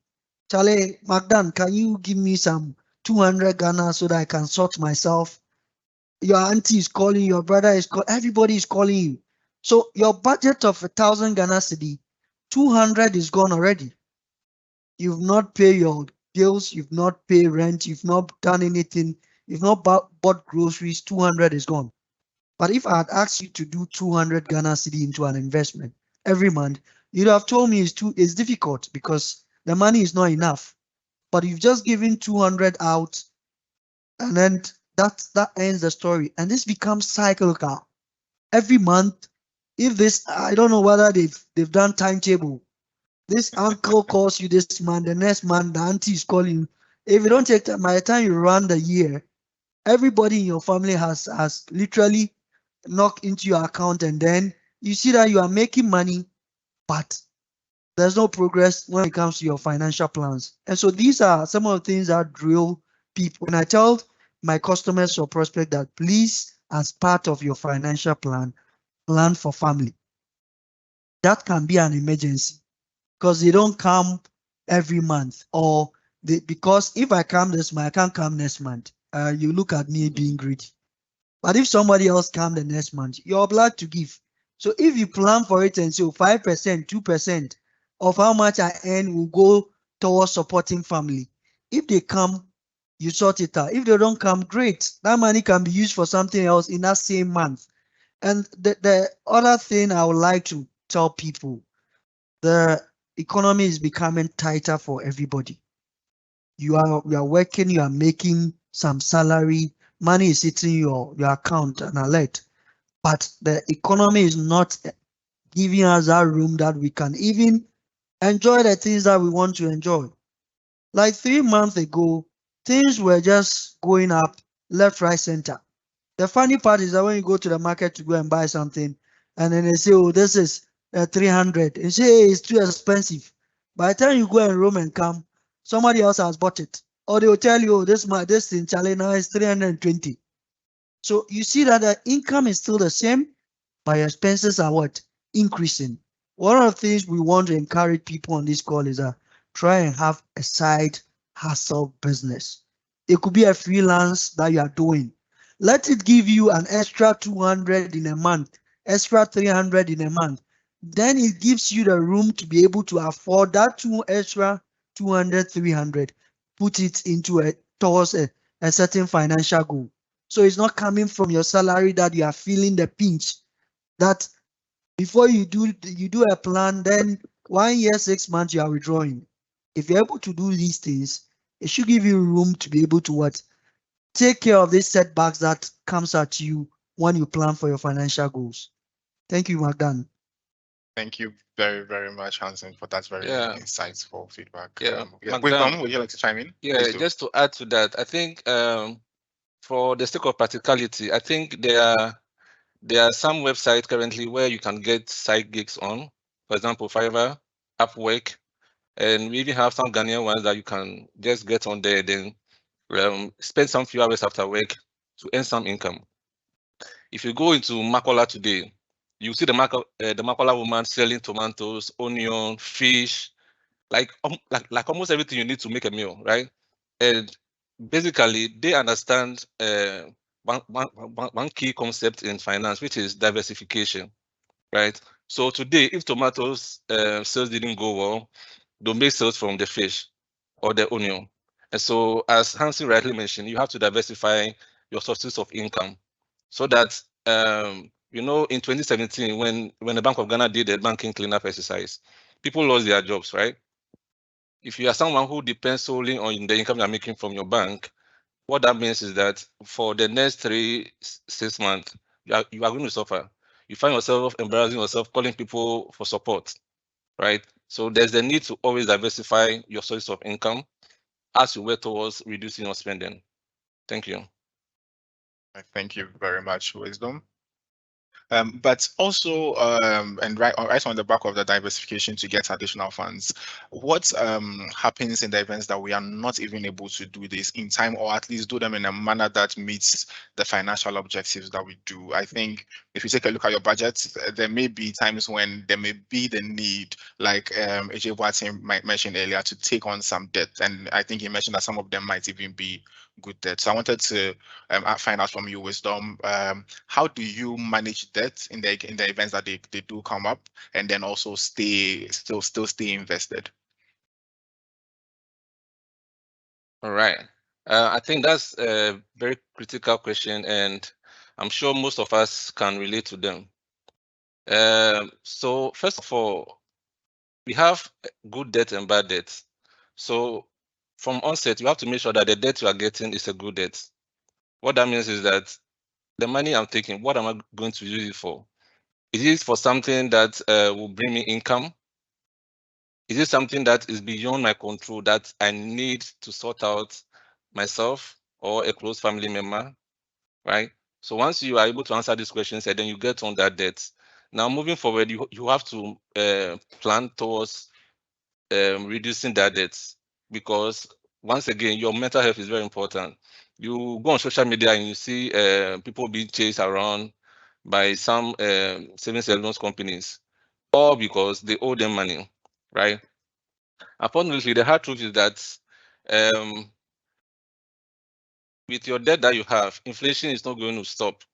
Charlie, Magdan, can you give me some 200 Ghana so that I can sort myself? Your auntie is calling, your brother is calling, everybody is calling you. So your budget of 1,000 Ghana cedi, 200 is gone already. You've not paid your bills, you've not paid rent, you've not done anything, you've not bought groceries, 200 is gone. But if I had asked you to do 200 Ghana cedi into an investment every month, you'd have told me it's difficult because the money is not enough. But you've just given 200 out, and then that ends the story. And this becomes cyclical. Every month, if this, I don't know whether they've done timetable. This uncle calls you this month, the next month the auntie is calling you. If you don't take time, by the time you run the year, everybody in your family has literally knocked into your account, and then you see that you are making money, but there's no progress when it comes to your financial plans. And so these are some of the things that drill people. When I tell my customers or prospect that please, as part of your financial plan for family. That can be an emergency because they don't come every month, or because if I come this month, I can't come next month. You look at me being greedy. But if somebody else come the next month, you're obliged to give. So if you plan for it and say 5%, 2% of how much I earn will go towards supporting family. If they come, you sort it out. If they don't come, great. That money can be used for something else in that same month. And the other thing I would like to tell people, the economy is becoming tighter for everybody. You are working, you are making some salary, money is hitting your account and alert, but the economy is not giving us that room that we can even enjoy the things that we want to enjoy. Like 3 months ago, things were just going up left, right, center. The funny part is that when you go to the market to go and buy something, and then they say, oh, this is 300, and say, hey, it's too expensive. By the time you go and roam and come, somebody else has bought it. Or they will tell you, oh, this in Chile now is 320. So you see that the income is still the same, but your expenses are what? Increasing. One of the things we want to encourage people on this call is that try and have a side hustle business. It could be a freelance that you are doing. Let it give you an extra 200 in a month, extra 300 in a month. Then it gives you the room to be able to afford that extra 200, 300, put it into towards a certain financial goal. So it's not coming from your salary that you are feeling the pinch. That before you do a plan, then 1 year, 6 months you are withdrawing. If you're able to do these things, it should give you room to be able to what? Take care of these setbacks that comes at you when you plan for your financial goals. Thank you, Magdan. Thank you very, very much, Hansen, for that very insightful feedback. Yeah, Wisdom, would you like to chime in? Yeah, just to add to that, I think for the sake of practicality, I think there are some websites currently where you can get side gigs on. For example, Fiverr, Upwork, and we even have some Ghanaian ones that you can just get on there, then spend some few hours after work to earn some income. If you go into Makola today, you see the Makola woman selling tomatoes, onion, fish, like almost everything you need to make a meal, right? And basically, they understand one key concept in finance, which is diversification, right? So today, if tomatoes sales didn't go well, they'll make sales from the fish or the onion. And so, as Hansi rightly mentioned, you have to diversify your sources of income so that in 2017, when the Bank of Ghana did the banking cleanup exercise, people lost their jobs, right? If you are someone who depends solely on the income you're making from your bank, what that means is that for the next 3-6 months, you are going to suffer. You find yourself embarrassing yourself, calling people for support, right? So there's the need to always diversify your sources of income as you work towards reducing your spending. Thank you. Thank you very much, Wisdom. But also, and right on the back of the diversification to get additional funds, what happens in the events that we are not even able to do this in time, or at least do them in a manner that meets the financial objectives that we do? I think if you take a look at your budget, there may be times when there may be the need, like AJ Boateng mentioned earlier, to take on some debt, and I think he mentioned that some of them might even be good debt. So I wanted to find out from you, Wisdom, how do you manage debt in the events that they do come up, and then also still stay invested? All right. I think that's a very critical question, and I'm sure most of us can relate to them. So first of all, we have good debt and bad debt. So from onset, you have to make sure that the debt you are getting is a good debt. What that means is that the money I'm taking, what am I going to use it for? Is it for something that will bring me income? Is it something that is beyond my control that I need to sort out myself or a close family member, right? So once you are able to answer these questions, and then you get on that debt. Now moving forward, you have to plan towards reducing that debt, because once again, your mental health is very important. You go on social media and you see people being chased around by some savings and loans companies, all because they owe them money, right? Unfortunately, the hard truth is that with your debt that you have, inflation is not going to stop,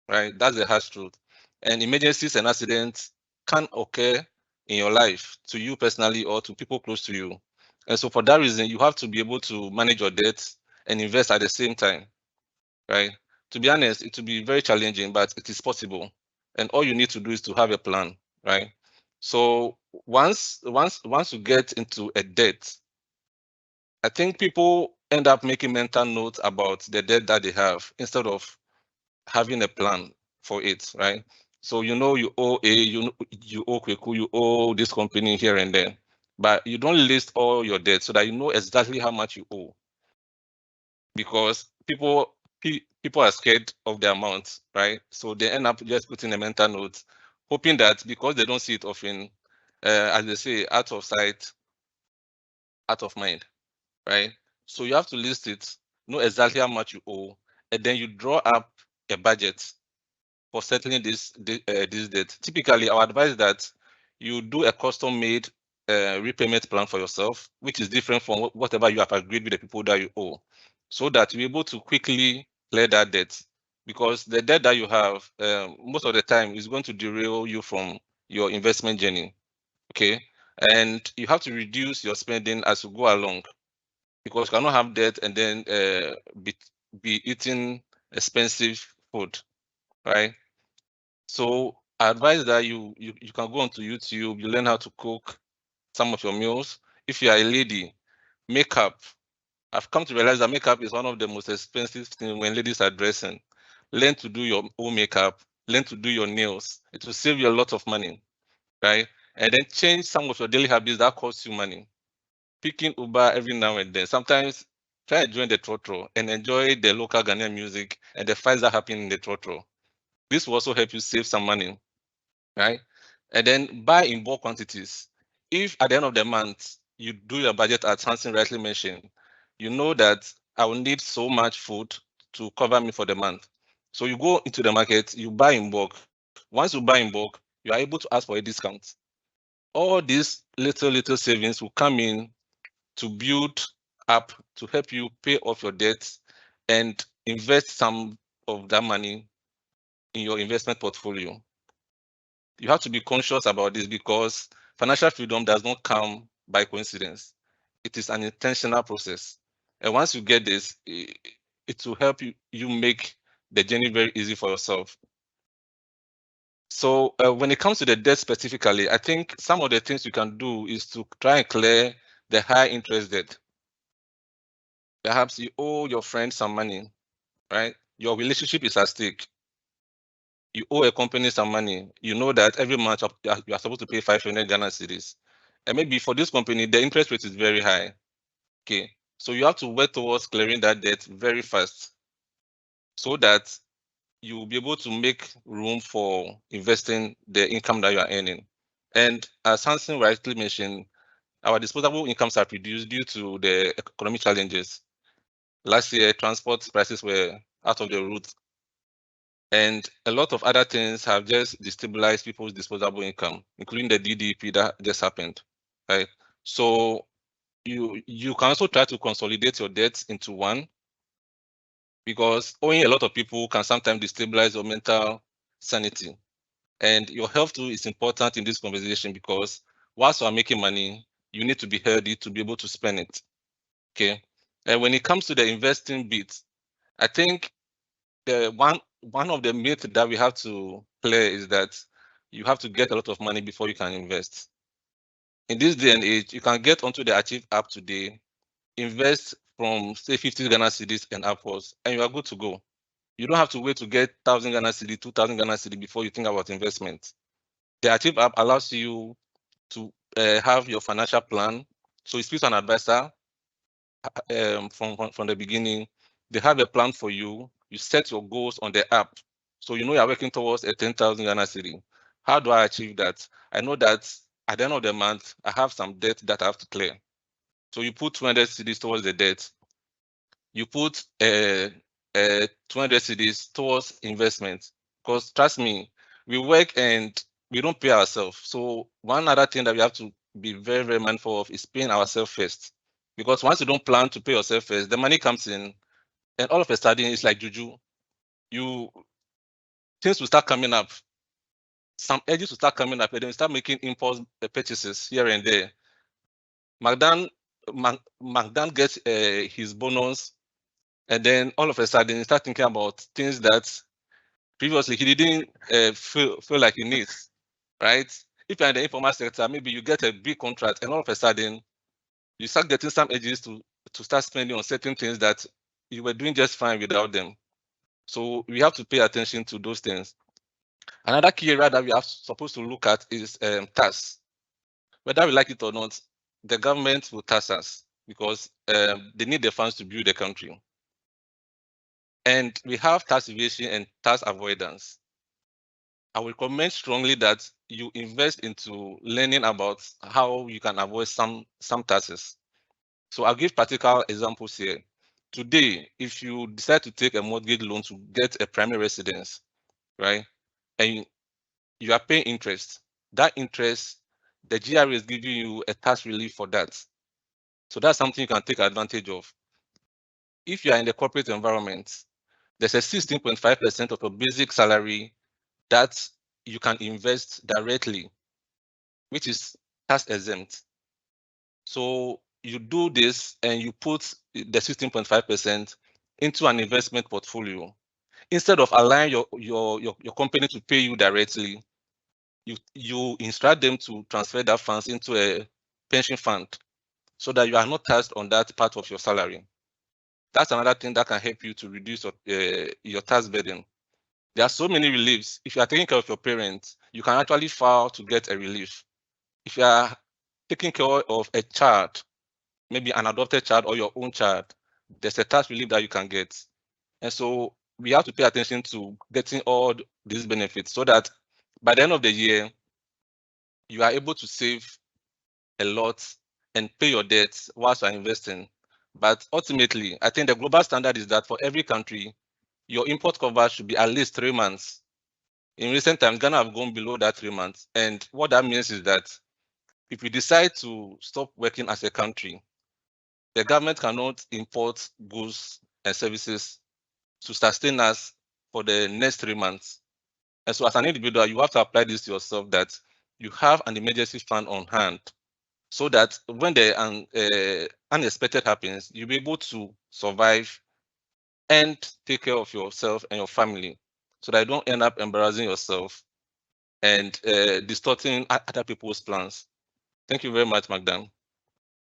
right? That's the harsh truth. And emergencies and accidents can occur in your life, to you personally or to people close to you. And so for that reason, you have to be able to manage your debts and invest at the same time, right? To be honest, it will be very challenging, but it is possible. And all you need to do is to have a plan, right? So once you get into a debt, I think people end up making mental notes about the debt that they have instead of having a plan for it, right? So you know you owe you owe Kweku, you owe this company here and there, but you don't list all your debts so that you know exactly how much you owe. Because people are scared of the amount, right? So they end up just putting a mental note, hoping that because they don't see it often, as they say, out of sight, out of mind, right? So you have to list it, know exactly how much you owe, and then you draw up a budget for settling this debt. Typically, our advice is that you do a custom-made repayment plan for yourself, which is different from whatever you have agreed with the people that you owe, so that you're able to quickly clear that debt. Because the debt that you have, most of the time, is going to derail you from your investment journey. Okay, and you have to reduce your spending as you go along, because you cannot have debt and then be eating expensive food, right? So I advise that you can go onto YouTube, you learn how to cook some of your meals. If you are a lady, makeup. I've come to realize that makeup is one of the most expensive things when ladies are dressing. Learn to do your own makeup, learn to do your nails. It will save you a lot of money, right? And then change some of your daily habits that cost you money. Picking Uber every now and then. Sometimes try to join the trotro and enjoy the local Ghanaian music and the fights that happen in the trotro. This will also help you save some money, right? And then buy in bulk quantities. If at the end of the month you do your budget, as Hansen rightly mentioned, you know that I will need so much food to cover me for the month. So you go into the market, you buy in bulk. Once you buy in bulk, you are able to ask for a discount. All these little savings will come in to build up to help you pay off your debts and invest some of that money in your investment portfolio. You have to be conscious about this, because financial freedom does not come by coincidence. It is an intentional process. And once you get this, it will help you make the journey very easy for yourself. So when it comes to the debt specifically, I think some of the things you can do is to try and clear the high interest debt. Perhaps you owe your friend some money, right? Your relationship is at stake. You owe a company some money. You know that every month you are supposed to pay 500 Ghana cedis. And maybe for this company, the interest rate is very high. Okay. So you have to work towards clearing that debt very fast, so that you will be able to make room for investing the income that you are earning. And as Hansen rightly mentioned, our disposable incomes have reduced due to the economic challenges. Last year, transport prices were out of the roof, and a lot of other things have just destabilized people's disposable income, including the DDP that just happened, right? So you can also try to consolidate your debts into one, because owing a lot of people can sometimes destabilize your mental sanity. And your health too is important in this conversation, because whilst you are making money, you need to be healthy to be able to spend it. Okay. And when it comes to the investing bit, I think the one of the myths that we have to clear is that you have to get a lot of money before you can invest. In this day and age, you can get onto the Achieve app today, invest from say 50 Ghana cedis and upwards, and you are good to go. You don't have to wait to get 1,000 Ghana cedi, 2,000 Ghana cedi before you think about investment. The Achieve app allows you to have your financial plan. So it speaks to an advisor from the beginning. They have a plan for you. You set your goals on the app. So you know you're working towards a 10,000 Ghana cedi. How do I achieve that? I know that at the end of the month, I have some debt that I have to clear. So you put 200 cedis towards the debt. You put 200 cedis towards investment. Because trust me, we work and we don't pay ourselves. So one other thing that we have to be very, very mindful of is paying ourselves first. Because once you don't plan to pay yourself first, the money comes in, and all of a sudden it's like juju. Things will start coming up. Some edges will start coming up, and then you start making impulse purchases here and there. McDan gets his bonus, and then all of a sudden, he start thinking about things that previously he didn't feel like he needs, right? If you're in the informal sector, maybe you get a big contract, and all of a sudden, you start getting some edges to start spending on certain things that you were doing just fine without them. So we have to pay attention to those things. Another key area that we are supposed to look at is tax. Whether we like it or not, the government will tax us because they need the funds to build the country. And we have tax evasion and tax avoidance. I will recommend strongly that you invest into learning about how you can avoid some taxes. So I'll give practical examples here. Today, if you decide to take a mortgage loan to get a primary residence, right, and you are paying interest, that interest, the GRA is giving you a tax relief for that. So that's something you can take advantage of. If you are in the corporate environment, there's a 16.5% of your basic salary that you can invest directly, which is tax exempt. So you do this and you put the 16.5% into an investment portfolio. Instead of allowing your company to pay you directly, you instruct them to transfer that funds into a pension fund so that you are not taxed on that part of your salary. That's another thing that can help you to reduce your tax burden. There are so many reliefs. If you are taking care of your parents, you can actually file to get a relief. If you are taking care of a child, maybe an adopted child or your own child, there's a tax relief that you can get. And so we have to pay attention to getting all these benefits so that by the end of the year, you are able to save a lot and pay your debts whilst you are investing. But ultimately, I think the global standard is that for every country, your import cover should be at least 3 months. In recent times, Ghana have gone below that 3 months. And what that means is that if we decide to stop working as a country, the government cannot import goods and services to sustain us for the next 3 months. And so as an individual, you have to apply this to yourself that you have an emergency fund on hand so that when the unexpected happens, you'll be able to survive and take care of yourself and your family so that you don't end up embarrassing yourself and distorting other people's plans. Thank you very much, Magdan.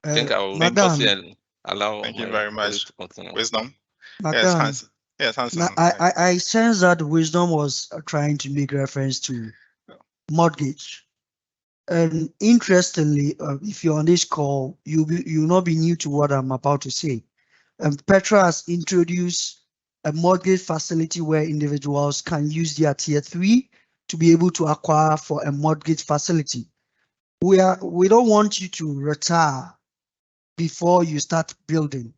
I think I will pause here and allow Thank you very much. To continue. Wisdom. Magdan, Yes, Hanson. I sense that Wisdom was trying to make reference to mortgage. And interestingly, if you're on this call, you'll not be new to what I'm about to say. Petra has introduced a mortgage facility where individuals can use their tier 3 to be able to acquire for a mortgage facility. We don't want you to retire before you start building.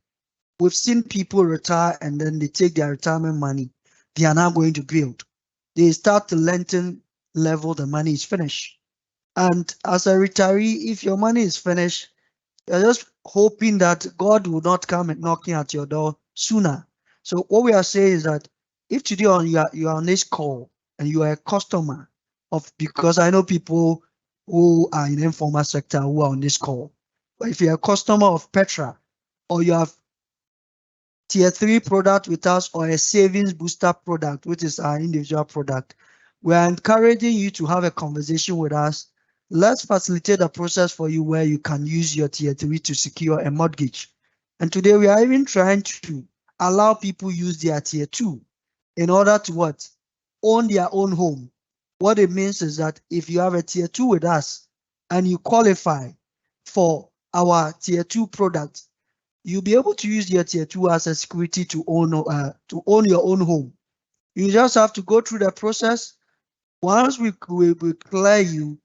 We've seen people retire and then they take their retirement money. They are now going to build. They start to lengthen level, the money is finished. And as a retiree, if your money is finished, you're just hoping that God will not come and knocking at your door sooner. So what we are saying is that if today you are on this call and you are a customer of, because I know people who are in the informal sector who are on this call, but if you're a customer of Petra or you have tier 3 product with us or a savings booster product, which is our individual product, we are encouraging you to have a conversation with us. Let's facilitate the process for you where you can use your tier 3 to secure a mortgage. And today we are even trying to allow people use their tier 2 in order to what? Own their own home. What it means is that if you have a tier 2 with us and you qualify for our tier 2 product, you'll be able to use your tier 2 as a security to own your own home. You just have to go through the process. Once we clear you,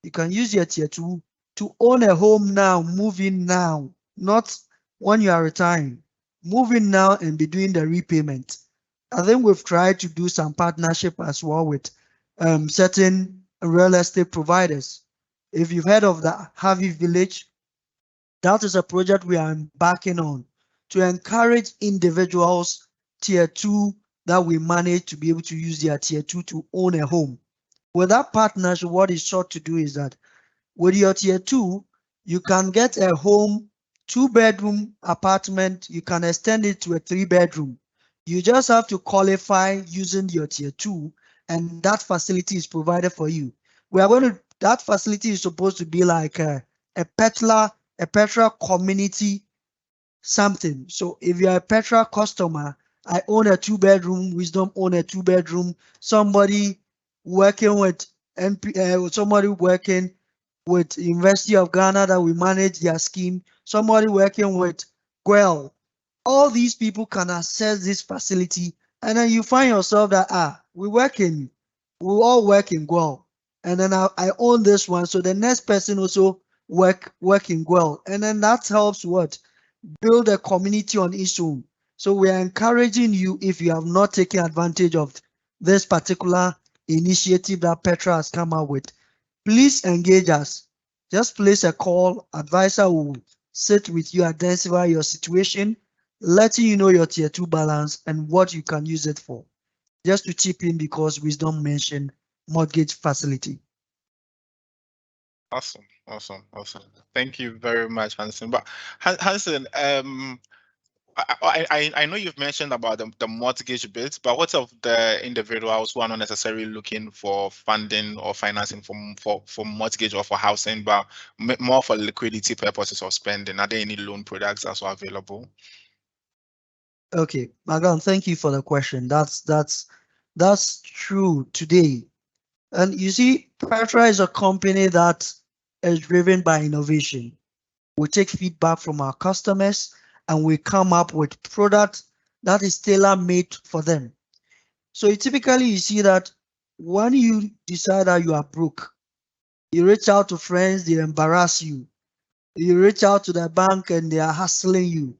you can use your tier 2 to own a home now, move in now, not when you are retiring. Move in now and be doing the repayment. I think we've tried to do some partnership as well with certain real estate providers. If you've heard of the Harvey Village, that is a project we are embarking on to encourage individuals, tier 2, that we manage to be able to use their tier 2 to own a home. With that partnership, what it's sought to do is that with your tier 2, you can get a home, 2-bedroom apartment, you can extend it to a 3-bedroom. You just have to qualify using your tier 2, and that facility is provided for you. That facility is supposed to be like a Petra community something. So if you're a Petra customer, I own a 2-bedroom, Wisdom own a 2-bedroom, somebody working with somebody working with University of Ghana that we manage their scheme, somebody working with GWEL. All these people can access this facility, and then you find yourself that we all work in GWEL, and then I own this one, so the next person also work in GWEL, and then that helps what? Build a community on its own. So we are encouraging you, if you have not taken advantage of this particular initiative that Petra has come up with, please engage us. Just place a call. Advisor will sit with you, identify your situation, letting you know your tier 2 balance and what you can use it for. Just to chip in, because Wisdom mentioned mortgage facility. Awesome. Thank you very much, Hanson. But Hanson, I know you've mentioned about the mortgage bit, but what of the individuals who are not necessarily looking for funding or financing for mortgage or for housing, but more for liquidity purposes or spending? Are there any loan products also available? Okay, Magan, thank you for the question. That's true today. And you see, Petra is a company that is driven by innovation. We take feedback from our customers and we come up with product that is tailor-made for them. So typically you see that when you decide that you are broke, you reach out to friends, they embarrass you. You reach out to the bank and they are hassling you.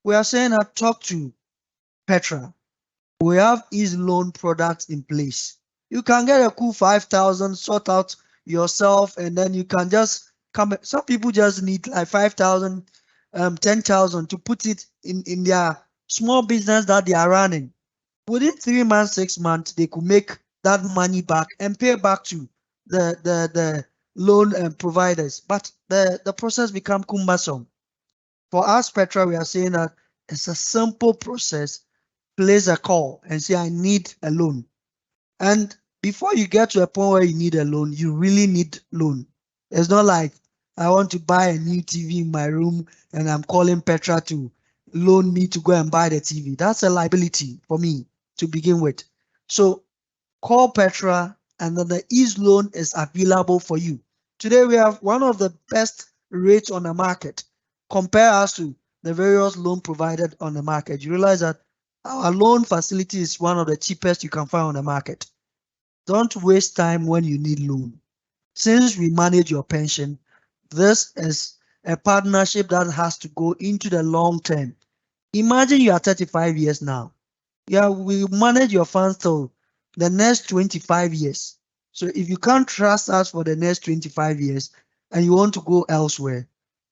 We are saying that talk to Petra. We have easy loan products in place. You can get a cool 5,000, sort out yourself, and then you can just come. Some people just need like 5,000, 10,000 to put it in their small business that they are running. Within 3 months, 6 months, they could make that money back and pay back to the loan providers. But the process become cumbersome. For us, Petra, we are saying that it's a simple process. Place a call and say, I need a loan. And before you get to a point where you need a loan, you really need loan. It's not like I want to buy a new TV in my room and I'm calling Petra to loan me to go and buy the TV. That's a liability for me to begin with. So call Petra, and then the ease loan is available for you. Today we have one of the best rates on the market. Compare us to the various loan provided on the market. You realize that our loan facility is one of the cheapest you can find on the market. Don't waste time when you need loan. Since we manage your pension, this is a partnership that has to go into the long term. Imagine you are 35 years now. Yeah, we manage your funds till the next 25 years. So if you can't trust us for the next 25 years and you want to go elsewhere,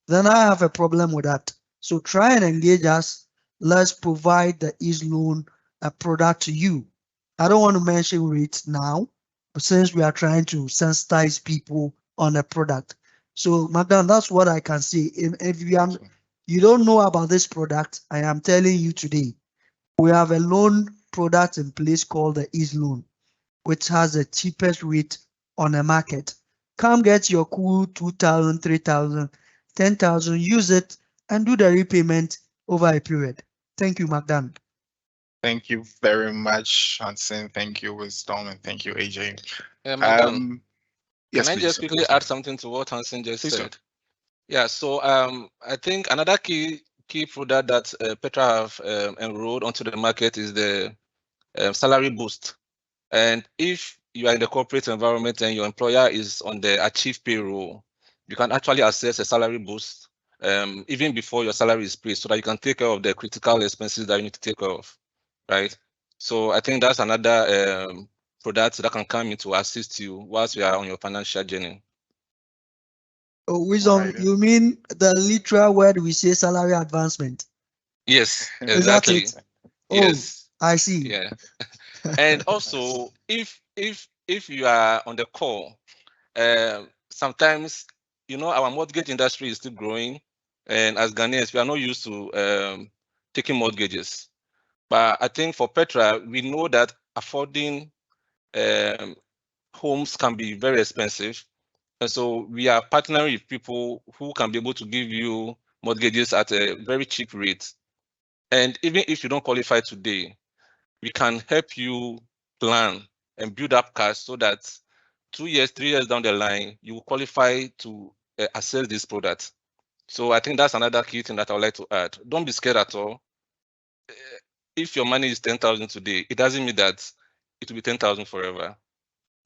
then I have a problem with that. So try and engage us. Let's provide the ease loan product to you. I don't want to mention rates now, but since we are trying to sensitize people on a product. So, Magdan, that's what I can say. If You don't know about this product. I am telling you today. We have a loan product in place called the Ease Loan, which has the cheapest rate on the market. Come get your cool 2,000, 3,000, 10,000, use it and do the repayment over a period. Thank you, Magdan. Thank you very much, Hansen. Thank you, Wisdom, and thank you, AJ. Can I just quickly add something to what Hansen just said? Yeah, so I think another key product that Petra have enrolled onto the market is the salary boost. And if you are in the corporate environment and your employer is on the achieve payroll, you can actually access a salary boost even before your salary is paid, so that you can take care of the critical expenses that you need to take care of, right? So I think that's another product that can come in to assist you whilst you are on your financial journey. Oh, Wisdom, you mean the literal word we say salary advancement? Yes, exactly. Is that it? Oh, yes, I see. Yeah. And also, if you are on the call, sometimes, you know, our mortgage industry is still growing, and as Ghanaians, we are not used to taking mortgages. But I think for Petra, we know that affording homes can be very expensive. And so we are partnering with people who can be able to give you mortgages at a very cheap rate. And even if you don't qualify today, we can help you plan and build up cash so that 2 years, 3 years down the line, you will qualify to access this product. So I think that's another key thing that I would like to add. Don't be scared at all. If your money is 10,000 today, it doesn't mean that it will be 10,000 forever,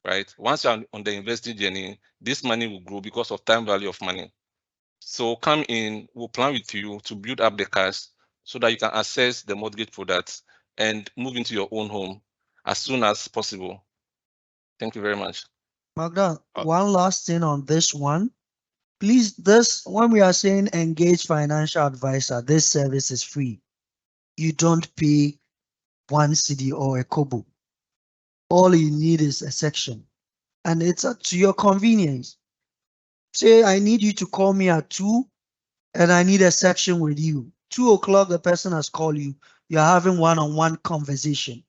right? Once you're on the investing journey, this money will grow because of time value of money. So come in, we'll plan with you to build up the cash so that you can access the mortgage products and move into your own home as soon as possible. Thank you very much. Magda, one last thing on this one. Please, when we are saying engage financial advisor, this service is free. You don't pay 1 cedi or a kobo. All you need is a section, and it's up to your convenience. Say I need you to call me at 2 and I need a section with you. 2 o'clock, the person has called you. You're having one-on-one conversation.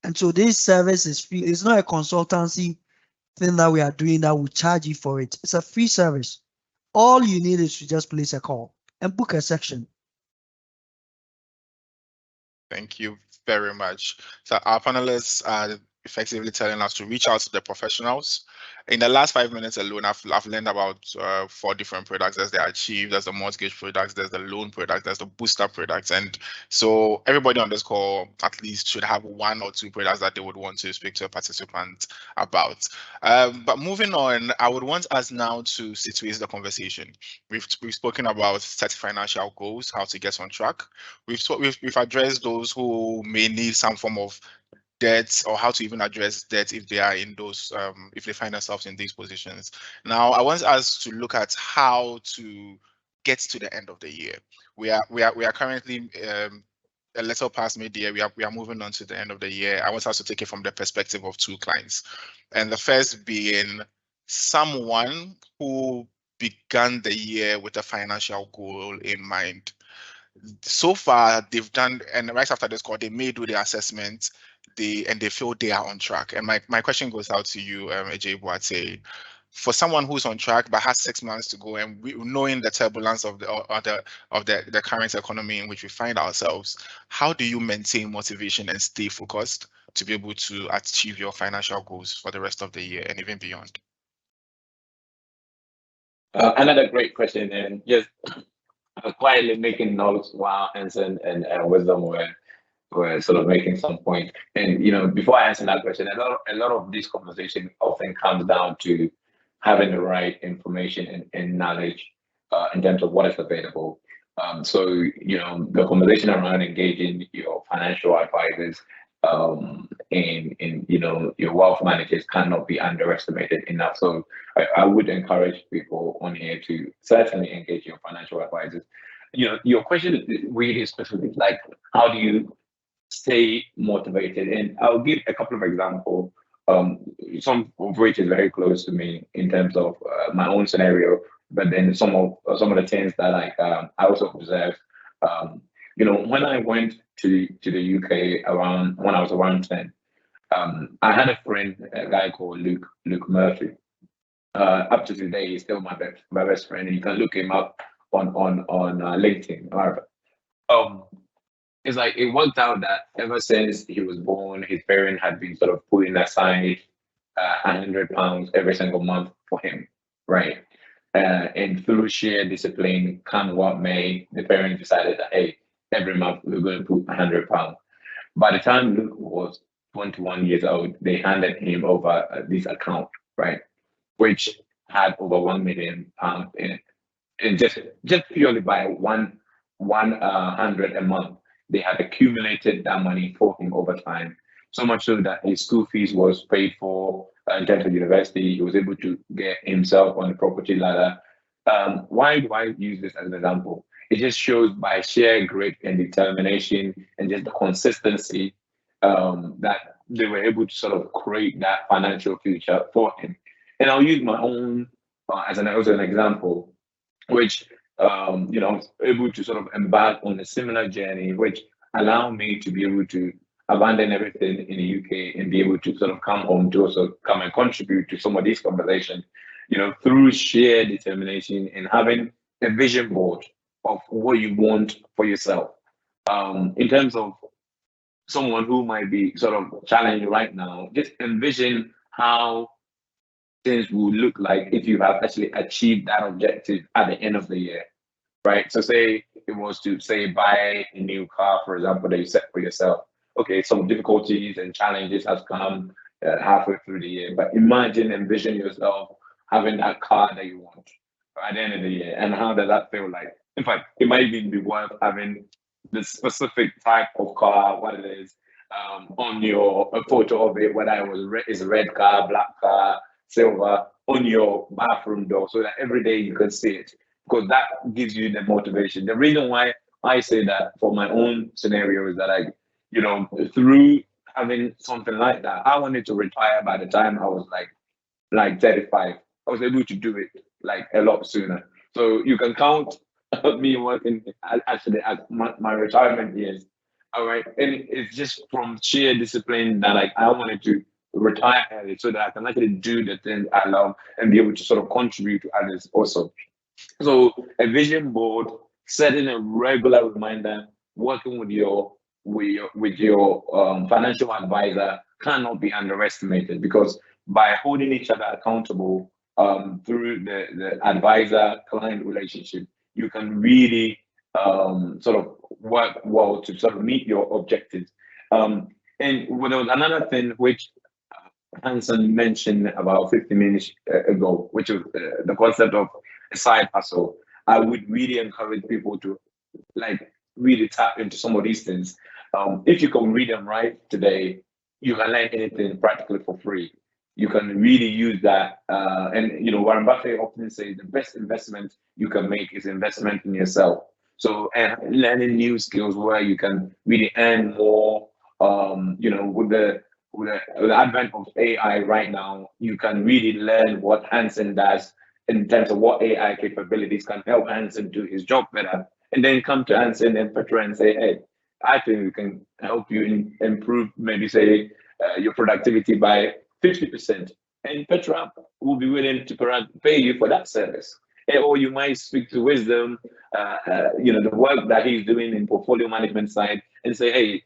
And so this service is free. It's not a consultancy thing that we are doing that will charge you for it. It's a free service. All you need is to just place a call and book a section. Thank you very much. So our panelists are effectively telling us to reach out to the professionals. In the last 5 minutes alone, I've learned about 4 different products. There's the Achieve, there's the mortgage products, there's the loan product, there's the booster products. And so everybody on this call at least should have 1 or 2 products that they would want to speak to a participant about. But moving on, I would want us now to situate the conversation. We've spoken about set financial goals, how to get on track. We've addressed those who may need some form of debt, or how to even address debt if they are in those, if they find themselves in these positions. Now, I want us to look at how to get to the end of the year. We are currently a little past mid-year. We are moving on to the end of the year. I want us to take it from the perspective of 2 clients, and the first being someone who began the year with a financial goal in mind. So far, they've done, and right after this call, they may do the assessment, and they feel they are on track. And my question goes out to you, AJ Boate. For someone who's on track but has 6 months to go, and knowing the turbulence of the current economy in which we find ourselves, how do you maintain motivation and stay focused to be able to achieve your financial goals for the rest of the year and even beyond? Another great question, and just quietly making notes while Hansen and Wisdom were sort of making some point. And before I answer that question, a lot of this conversation often comes down to having the right information and knowledge in terms of what is available. So the conversation around engaging your financial advisors and your wealth managers cannot be underestimated enough. So I would encourage people on here to certainly engage your financial advisors. Your question is really specific, like how do you stay motivated? And I'll give a couple of examples, some of which is very close to me in terms of my own scenario But then some of the things that like I also observed, when I went to the UK around when I was around 10, I had a friend, a guy called Luke Murphy. Up to today, he's still my best friend, and you can look him up on LinkedIn. It's like it worked out that ever since he was born, his parents had been sort of putting aside £100 every single month for him, right? And through sheer discipline, come what may, the parents decided that, hey, every month we're going to put £100. By the time Luke was 21 years old, they handed him over this account, right, which had over £1 million in it, and just purely by 100 a month, they had accumulated that money for him over time. So much so that his school fees was paid for in terms of university. He was able to get himself on the property ladder. Why do I use this as an example? It just shows by sheer grit and determination and just the consistency that they were able to sort of create that financial future for him. And I'll use my own as an example, which I was able to sort of embark on a similar journey, which allowed me to be able to abandon everything in the UK and be able to sort of come home to also come and contribute to some of these conversations, through sheer determination and having a vision board of what you want for yourself. In terms of someone who might be sort of challenging right now, just envision how things will look like if you have actually achieved that objective at the end of the year, right? So say it was to buy a new car, for example, that you set for yourself. Okay, some difficulties and challenges have come halfway through the year, but envision yourself having that car that you want at the end of the year. And how does that feel like? In fact, it might even be worth having the specific type of car, what it is, on your photo of it, whether it was is a red car, black car, silver, on your bathroom door, so that every day you can see it, because that gives you the motivation. The reason why I say that for my own scenario is that through having something like that, I wanted to retire by the time I was like 35. I was able to do it like a lot sooner. So you can count me working actually at my retirement years. All right. And it's just from sheer discipline that I wanted to retire early so that I can actually do the things I love and be able to sort of contribute to others also. So a vision board, setting a regular reminder, working with your financial advisor cannot be underestimated, because by holding each other accountable through the advisor-client relationship, you can really sort of work well to sort of meet your objectives. And there was another thing which Hanson mentioned about 50 minutes ago, which is the concept of a side hustle. I would really encourage people to really tap into some of these things. If you can read and write today, you can learn anything practically for free. You can really use that. And Warren Buffett often says the best investment you can make is investment in yourself. So learning new skills where you can really earn more. With the advent of AI right now, you can really learn what Hanson does in terms of what AI capabilities can help Hanson do his job better, and then come to Hanson and Petra and say, hey, I think we can help you improve, maybe say your productivity by 50%. And Petra will be willing to pay you for that service. Or you might speak to Wisdom, the work that he's doing in portfolio management side, and say, hey,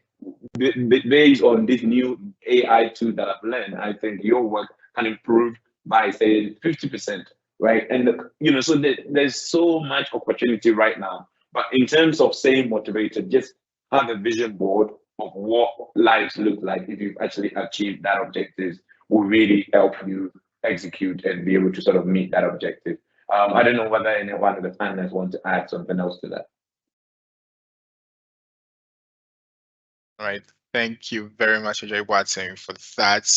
based on this new AI tool that I've learned, I think your work can improve by say 50%, right? And so there's so much opportunity right now. But in terms of staying motivated, just have a vision board of what lives look like if you've actually achieved that objective will really help you execute and be able to sort of meet that objective. I don't know whether any one of the panelists want to add something else to that. All right. Thank you very much, Ajay Watson, for that.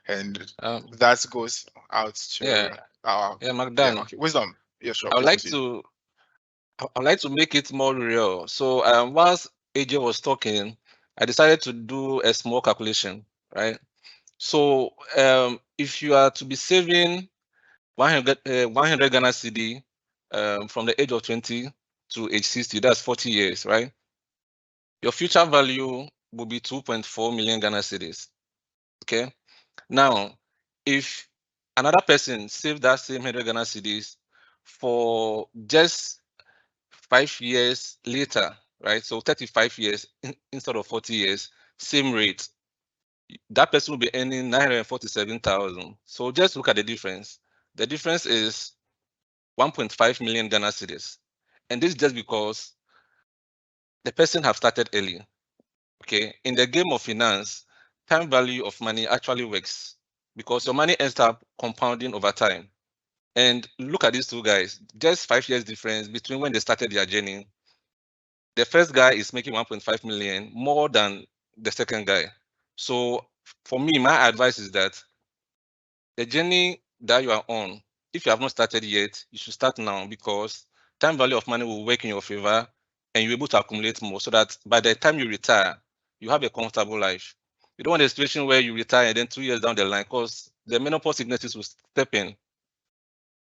And that goes out to Magdan. Okay. Wisdom. Yeah, sure. I'd like to make it more real. So whilst AJ was talking, I decided to do a small calculation, right? So if you are to be saving 100 Ghana cedi from the age of 20 to age 60, that's 40 years, right? Your future value will be 2.4 million Ghana cedis. Okay. Now, if another person saved that same 100 Ghana cedis for just 5 years later, right? So 35 years instead of 40 years, same rate, that person will be earning 947,000. So just look at the difference. The difference is 1.5 million Ghana cedis. And this is just because the person have started early. Okay, in the game of finance, time value of money actually works because your money ends up compounding over time. And look at these two guys, just 5 years difference between when they started their journey. The first guy is making 1.5 million more than the second guy. So for me, my advice is that the journey that you are on, if you have not started yet, you should start now because time value of money will work in your favor and you're able to accumulate more so that by the time you retire, you have a comfortable life. You don't want a situation where you retire and then 2 years down the line, because the menopause sicknesses will step in.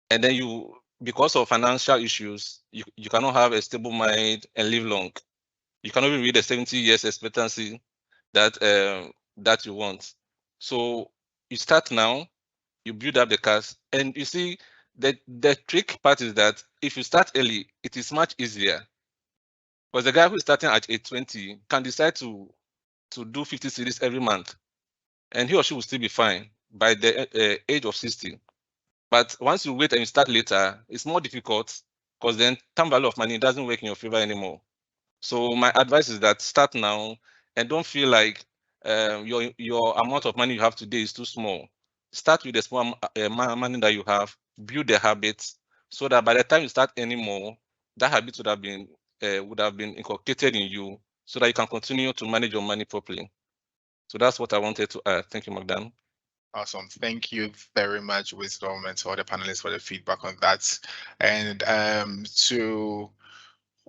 And then you, because of financial issues, you cannot have a stable mind and live long. You cannot even reach the 70 years expectancy that that you want. So you start now, you build up the cash, and you see the trick part is that if you start early, it is much easier. Because the guy who is starting at age 20 can decide to do 50 cedis every month, and he or she will still be fine by the age of 60. But once you wait and you start later, it's more difficult because then time value of money doesn't work in your favor anymore. So my advice is that start now and don't feel like your amount of money you have today is too small. Start with the small money that you have, build the habits so that by the time you start earning more, that habit would have been inculcated in you so that you can continue to manage your money properly. So that's what I wanted to add. Thank you, Magdan. Awesome. Thank you very much, Wisdom, and to all the panelists for the feedback on that. And to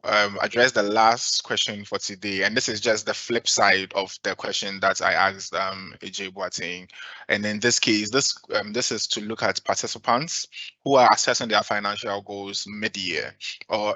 address the last question for today, and this is just the flip side of the question that I asked AJ Boateng. And in this case, this is to look at participants who are assessing their financial goals mid-year, or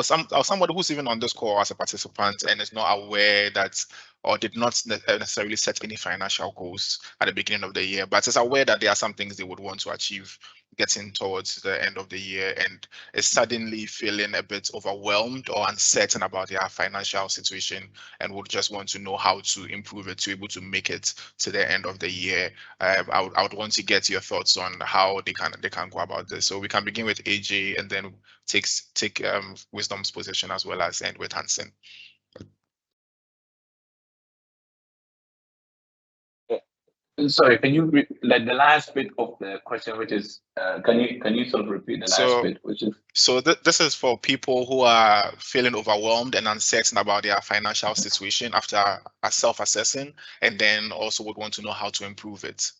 somebody who's even on this call as a participant and is not aware that, or did not necessarily set any financial goals at the beginning of the year, but is aware that there are some things they would want to achieve getting towards the end of the year and is suddenly feeling a bit overwhelmed or uncertain about their financial situation and would just want to know how to improve it to be able to make it to the end of the year. I would want to get your thoughts on how they can go about this. So we can begin with AJ and then take Wisdom's position as well as end with Hansen. Sorry, can you like the last bit of the question, which is can you sort of repeat the last bit, which is? So this is for people who are feeling overwhelmed and uncertain about their financial situation after self-assessing, and then also would want to know how to improve it.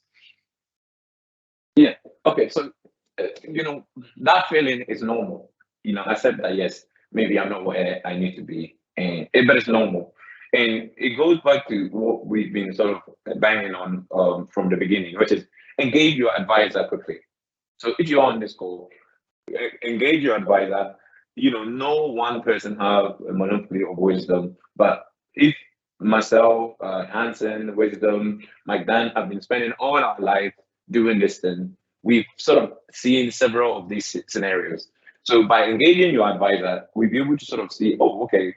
Yeah. Okay. So that feeling is normal. I said that yes, maybe I'm not where I need to be, but it's normal. And it goes back to what we've been sort of banging on from the beginning, which is engage your advisor quickly. So if you're on this call, engage your advisor. No one person have a monopoly of wisdom, but if myself, Hansen, Wisdom, Magdan have been spending all our life doing this thing, we've sort of seen several of these scenarios. So by engaging your advisor, we'll be able to sort of see, oh, okay,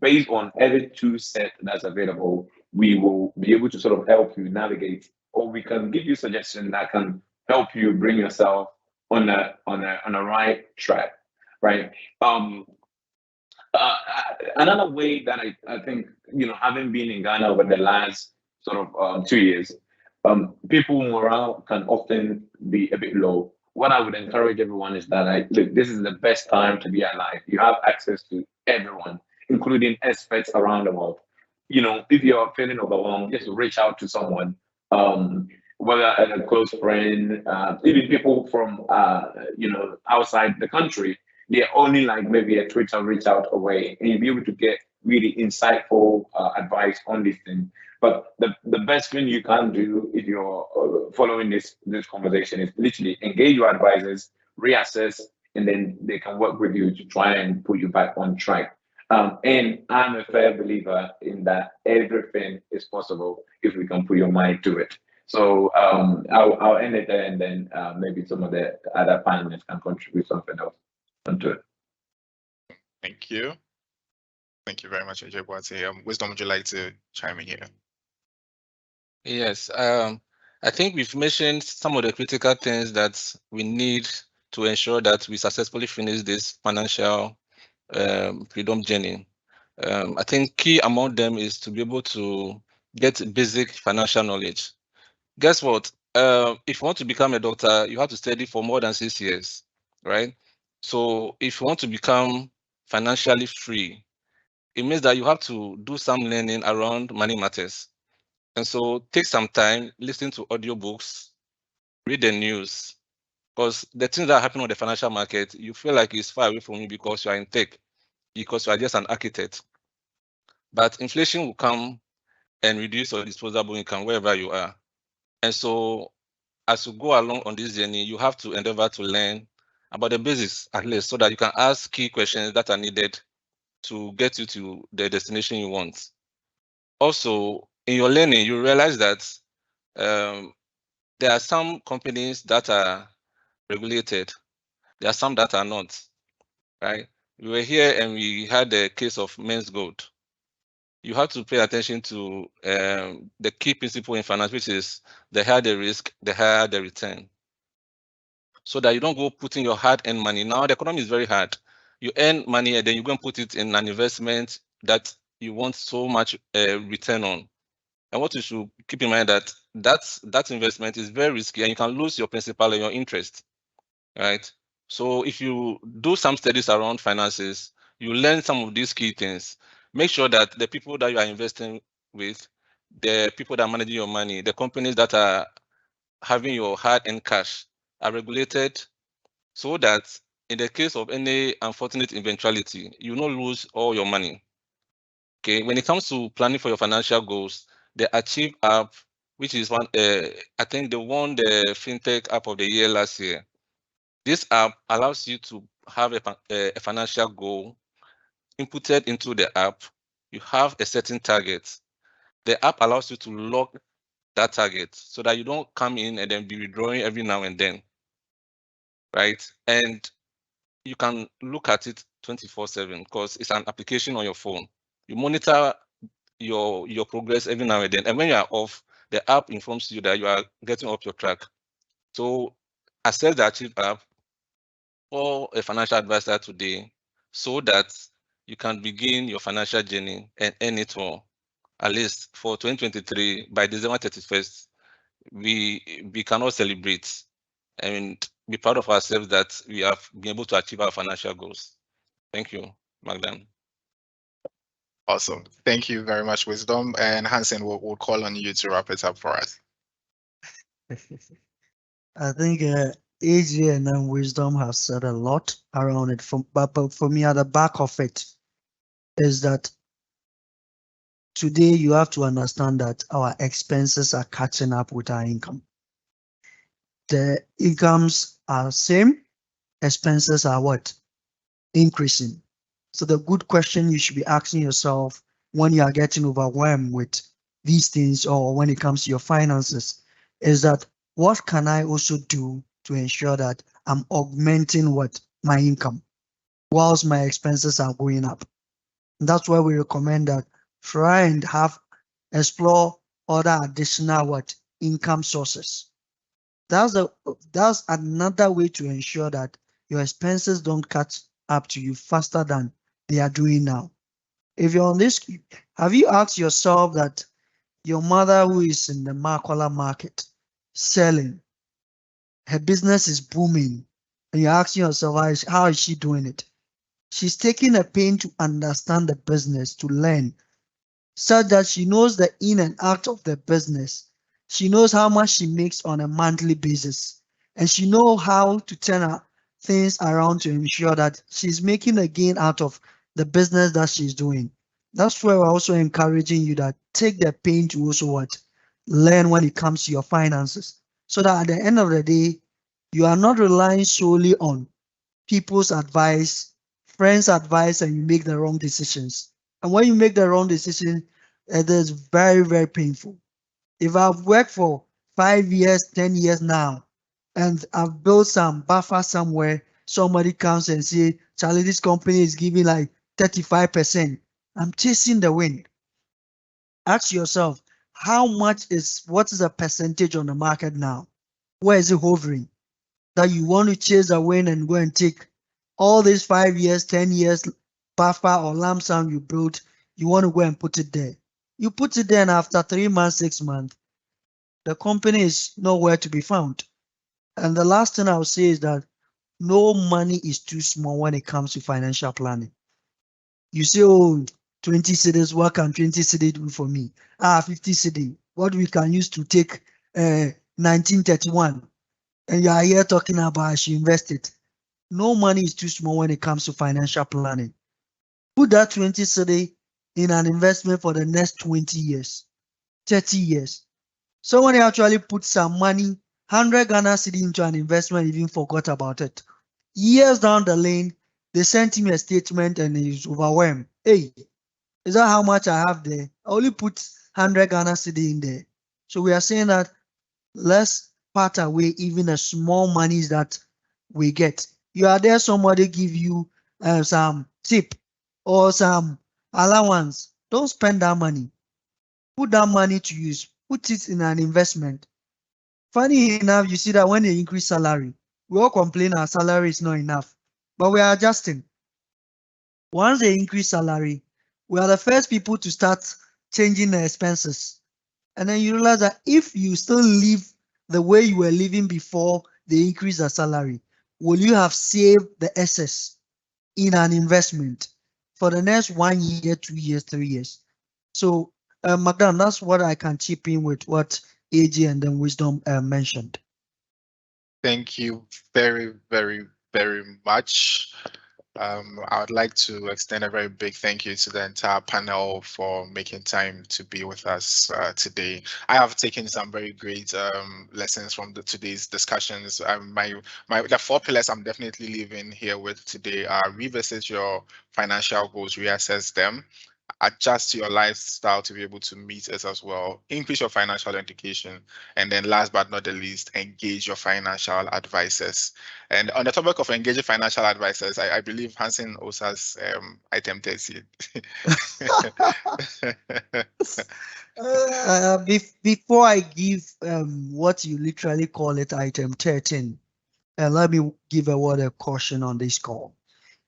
based on every tool set that's available, we will be able to sort of help you navigate, or we can give you suggestions that can help you bring yourself on a right track, right? Another way that I think, having been in Ghana over the last sort of 2 years, people morale can often be a bit low. What I would encourage everyone is that look, this is the best time to be alive. You have access to everyone, including experts around the world. If you're feeling overwhelmed, just reach out to someone, whether a close friend, even people from outside the country. They're only like maybe a Twitter reach out away, and you'll be able to get really insightful advice on this thing. But the best thing you can do if you're following this conversation is literally engage your advisors, reassess, and then they can work with you to try and put you back on track. And I'm a fair believer in that everything is possible if we can put your mind to it. So I'll end it there, and then maybe some of the other panelists can contribute something else onto it. Thank you. Thank you very much, AJ Boate. Wisdom, would you like to chime in here? Yes, I think we've mentioned some of the critical things that we need to ensure that we successfully finish this financial freedom journey. I think key among them is to be able to get basic financial knowledge. Guess what? If you want to become a doctor, you have to study for more than 6 years, right? So if you want to become financially free, it means that you have to do some learning around money matters. And so take some time, listen to audiobooks, read the news, because the things that happen on the financial market, you feel like it's far away from you because you are in tech, because you are just an architect. But inflation will come and reduce your disposable income wherever you are. And so as you go along on this journey, you have to endeavor to learn about the basics at least, so that you can ask key questions that are needed to get you to the destination you want. Also, in your learning, you realize that there are some companies that are regulated. There are some that are not, right? We were here and we had the case of Men's Gold. You have to pay attention to the key principle in finance, which is the higher the risk, the higher the return. So that you don't go putting your hard-earned money. Now the economy is very hard. You earn money and then you go and put it in an investment that you want so much return on. And what you should keep in mind that investment is very risky and you can lose your principal and your interest, right? So if you do some studies around finances, you learn some of these key things. Make sure that the people that you are investing with, the people that are managing your money, the companies that are having your hard-earned cash are regulated, so that in the case of any unfortunate eventuality, you will not lose all your money. Okay, when it comes to planning for your financial goals, the Achieve app, which is one, I think they won the FinTech app of the year last year. This app allows you to have a financial goal inputted into the app. You have a certain target. The app allows you to lock that target so that you don't come in and then be withdrawing every now and then, right? And you can look at it 24/7 because it's an application on your phone. You monitor your progress every now and then, and when you are off, the app informs you that you are getting off your track. So access the Achieve app or a financial advisor today, so that you can begin your financial journey and earn it all. At least for 2023, by December 31st, we cannot celebrate and be proud of ourselves that we have been able to achieve our financial goals. Thank you, Magdan. Awesome. Thank you very much, Wisdom. And Hansen, we'll call on you to wrap it up for us. I think AJ and then Wisdom have said a lot around it. But for me, at the back of it is that today you have to understand that our expenses are catching up with our income. The incomes are same, expenses are what? Increasing. So the good question you should be asking yourself when you are getting overwhelmed with these things, or when it comes to your finances, is that what can I also do to ensure that I'm augmenting what my income whilst my expenses are going up? And that's why we recommend that try and explore other additional what income sources. That's another way to ensure that your expenses don't catch up to you faster than they are doing now. If you're on this, have you asked yourself that your mother, who is in the Makola market selling, her business is booming, and you're asking yourself, how is she doing it? She's taking a pain to understand the business, to learn, such that she knows the in and out of the business. She knows how much she makes on a monthly basis, and she knows how to turn her things around to ensure that she's making a gain out of the business that she's doing. That's why we're also encouraging you that take the pain to also what? Learn when it comes to your finances, so that at the end of the day, You are not relying solely on people's advice, friends' advice, and you make the wrong decisions. And when you make the wrong decision, it is very, very painful. If I've worked for 5 years, 10 years now, and I've built some buffer somewhere, somebody comes and say, Charlie, this company is giving like 35%. I'm chasing the wind. Ask yourself, what is the percentage on the market now? Where is it hovering? That you want to chase the wind and go and take all these 5 years, 10 years buffer or lump sum you built, you want to go and put it there. You put it there, and after 3 months, 6 months, the company is nowhere to be found. And the last thing I'll say is that no money is too small when it comes to financial planning. You say, oh, 20 cedis, what can 20 cedis do for me? 50 cedis, what we can use to take 1931. And you are here talking about I should invest it. No money is too small when it comes to financial planning. Put that 20 cedi in an investment for the next 20 years, 30 years. Someone actually put some money, 100 Ghana cedi into an investment, even forgot about it. Years down the lane, they sent him a statement and he's overwhelmed. Hey, is that how much I have there? I only put 100 Ghana cedi in there. So we are saying that let's part away even the small monies that we get. You are there, somebody give you some tip or some allowance. Don't spend that money. Put that money to use. Put it in an investment. Funny enough, you see that when they increase salary, we all complain our salary is not enough, but we are adjusting. Once they increase salary, we are the first people to start changing the expenses. And then you realize that if you still live the way you were living before they increase the salary, will you have saved the excess in an investment for the next 1 year, 2 years, 3 years? So, Magdan, that's what I can chip in with what AJ and then Wisdom mentioned. Thank you very, very, very much. I would like to extend a very big thank you to the entire panel for making time to be with us today. I have taken some very great lessons from today's discussions. The 4 pillars I'm definitely leaving here with today are: revisit your financial goals, reassess them, adjust your lifestyle to be able to meet it as well, increase your financial education, and then last but not the least, engage your financial advisors. And on the topic of engaging financial advisors, I believe Hansen also has item 30. Before I give what you literally call it item 13, let me give a word of caution on this call.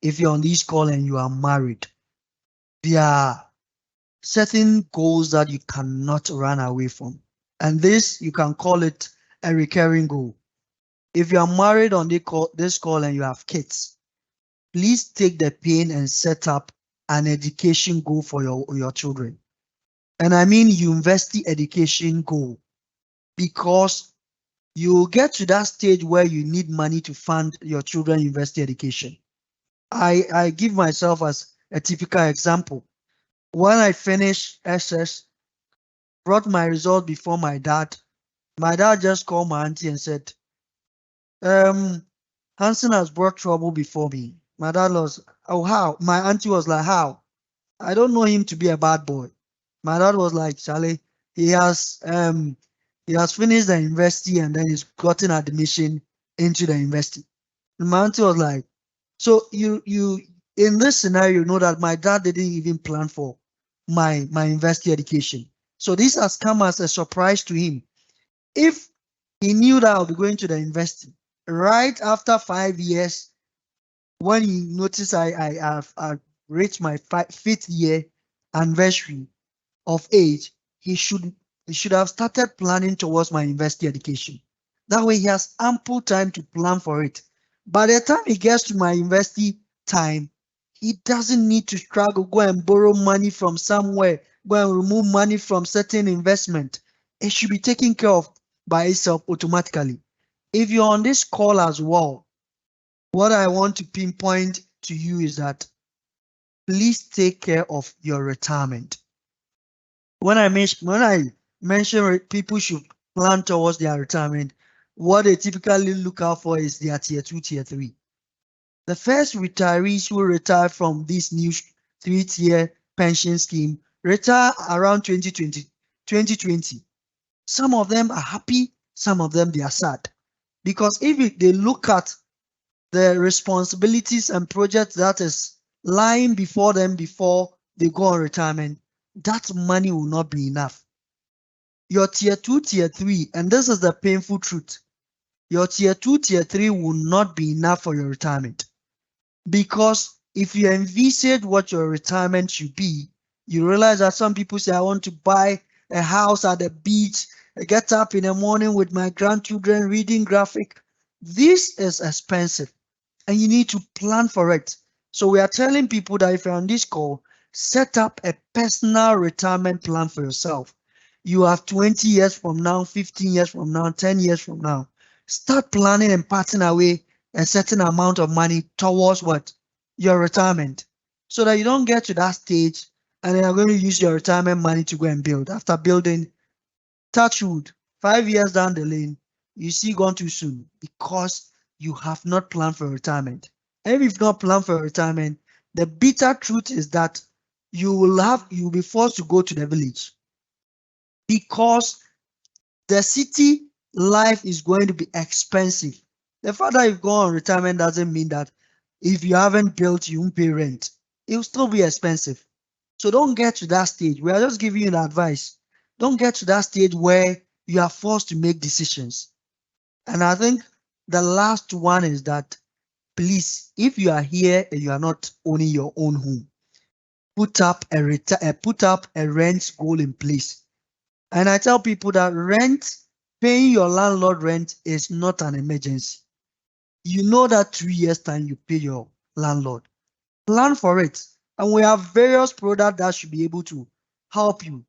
If you're on this call and you are married, there are certain goals that you cannot run away from. And this, you can call it a recurring goal. If you are married on this call and you have kids, please take the pain and set up an education goal for your children. And I mean university education goal, because you get to that stage where you need money to fund your children's university education. I give myself as a typical example. When I finished SS, brought my result before my dad just called my auntie and said, Hansen has brought trouble before me. My dad was, oh, how? My auntie was like, how? I don't know him to be a bad boy. My dad was like, Charlie, he has finished the university and then he's gotten admission into the university. And my auntie was like, so you in this scenario, you know that my dad didn't even plan for my university education. So this has come as a surprise to him. If he knew that I'll be going to the university right after 5 years, when he noticed I have reached my 5th year anniversary of age, he should have started planning towards my university education. That way he has ample time to plan for it. By the time he gets to my university time, he doesn't need to struggle, go and borrow money from somewhere, go and remove money from certain investment. It should be taken care of by itself automatically. If you're on this call as well, what I want to pinpoint to you is that please take care of your retirement. When I mention people should plan towards their retirement, what they typically look out for is their tier 2, tier 3. The first retirees who retire from this new 3-tier pension scheme retire around 2020. Some of them are happy, some of them they are sad. Because if they look at the responsibilities and projects that is lying before them before they go on retirement, that money will not be enough. Your tier 2, tier 3, and this is the painful truth, your tier 2, tier 3 will not be enough for your retirement. Because if you envisage what your retirement should be, you realize that some people say, I want to buy a house at the beach, I get up in the morning with my grandchildren reading graphic. This is expensive and you need to plan for it. So we are telling people that if you're on this call, set up a personal retirement plan for yourself. You have 20 years from now, 15 years from now, 10 years from now. Start planning and parting away a certain amount of money towards what? Your retirement. So that you don't get to that stage and then you're going to use your retirement money to go and build. After building, touch wood, 5 years down the lane, you see gone too soon because you have not planned for retirement. And if you've not planned for retirement, the bitter truth is that you'll be forced to go to the village because the city life is going to be expensive. The fact that you've gone on retirement doesn't mean that if you haven't built, you won't pay rent. It will still be expensive. So don't get to that stage. We are just giving you the advice. Don't get to that stage where you are forced to make decisions. And I think the last one is that, please, if you are here and you are not owning your own home, put up a rent goal in place. And I tell people that paying your landlord rent is not an emergency. You know that 3 years time you pay your landlord. Plan for it. And we have various products that should be able to help you.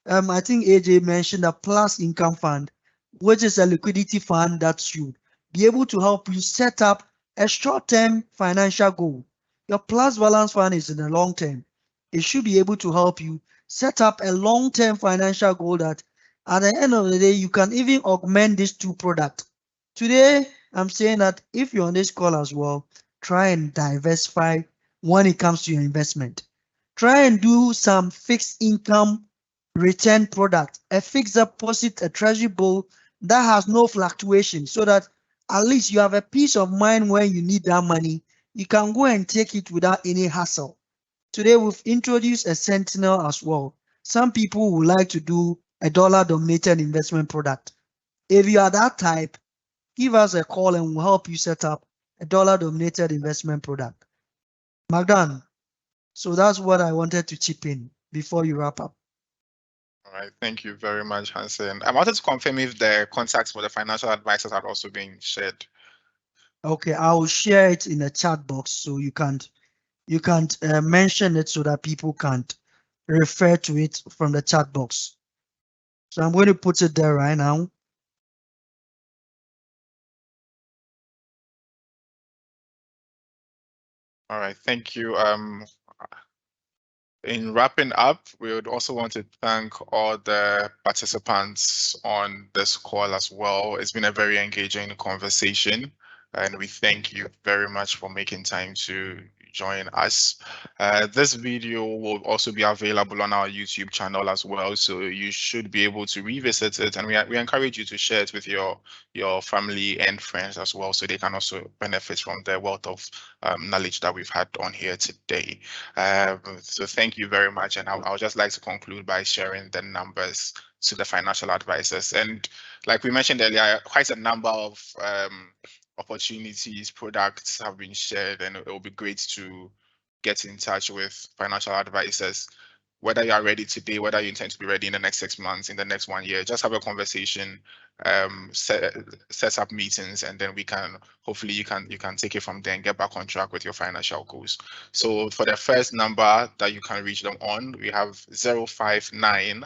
I think AJ mentioned the Plus Income Fund, which is a liquidity fund that should be able to help you set up a short-term financial goal. Your Plus Balance Fund is in the long term. It should be able to help you set up a long-term financial goal that at the end of the day, you can even augment these two products. Today, I'm saying that if you're on this call as well, try and diversify when it comes to your investment. Try and do some fixed income return product, a fixed deposit, a treasury bill that has no fluctuation, so that at least you have a peace of mind when you need that money. You can go and take it without any hassle. Today, we've introduced a Sentinel as well. Some people would like to do a dollar-denominated investment product. If you are that type, give us a call and we'll help you set up a dollar-denominated investment product. Magdan, so that's what I wanted to chip in before you wrap up. All right, thank you very much, Hansen. I wanted to confirm if the contacts for the financial advisors had also been shared. Okay, I will share it in the chat box so you can't mention it so that people can't refer to it from the chat box. So I'm going to put it there right now. All right, thank you. In wrapping up, we would also want to thank all the participants on this call as well. It's been a very engaging conversation, and we thank you very much for making time to join us. This video will also be available on our YouTube channel as well, so you should be able to revisit it, and we encourage you to share it with your family and friends as well, so they can also benefit from the wealth of knowledge that we've had on here today. So thank you very much, and I'll just like to conclude by sharing the numbers to the financial advisors. And like we mentioned earlier, quite a number of opportunities, products have been shared, and it will be great to get in touch with financial advisors. Whether you are ready today, whether you intend to be ready in the next 6 months, in the next 1 year, just have a conversation, set up meetings, and then we can hopefully you can take it from there and get back on track with your financial goals. So for the first number that you can reach them on, we have 059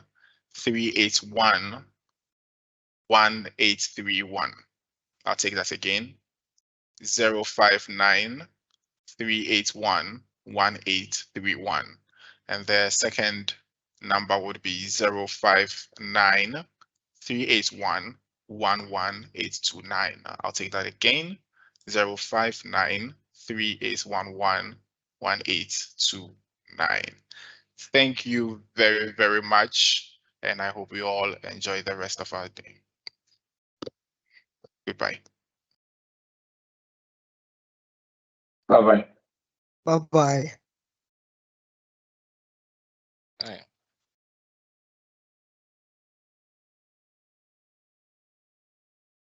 381 1831. I'll take that again. 059 381 1831. And the second number would be 059 381 11829. I'll take that again. 05938111829. Thank you very, very much. And I hope we all enjoy the rest of our day. Goodbye. Bye-bye. Bye-bye.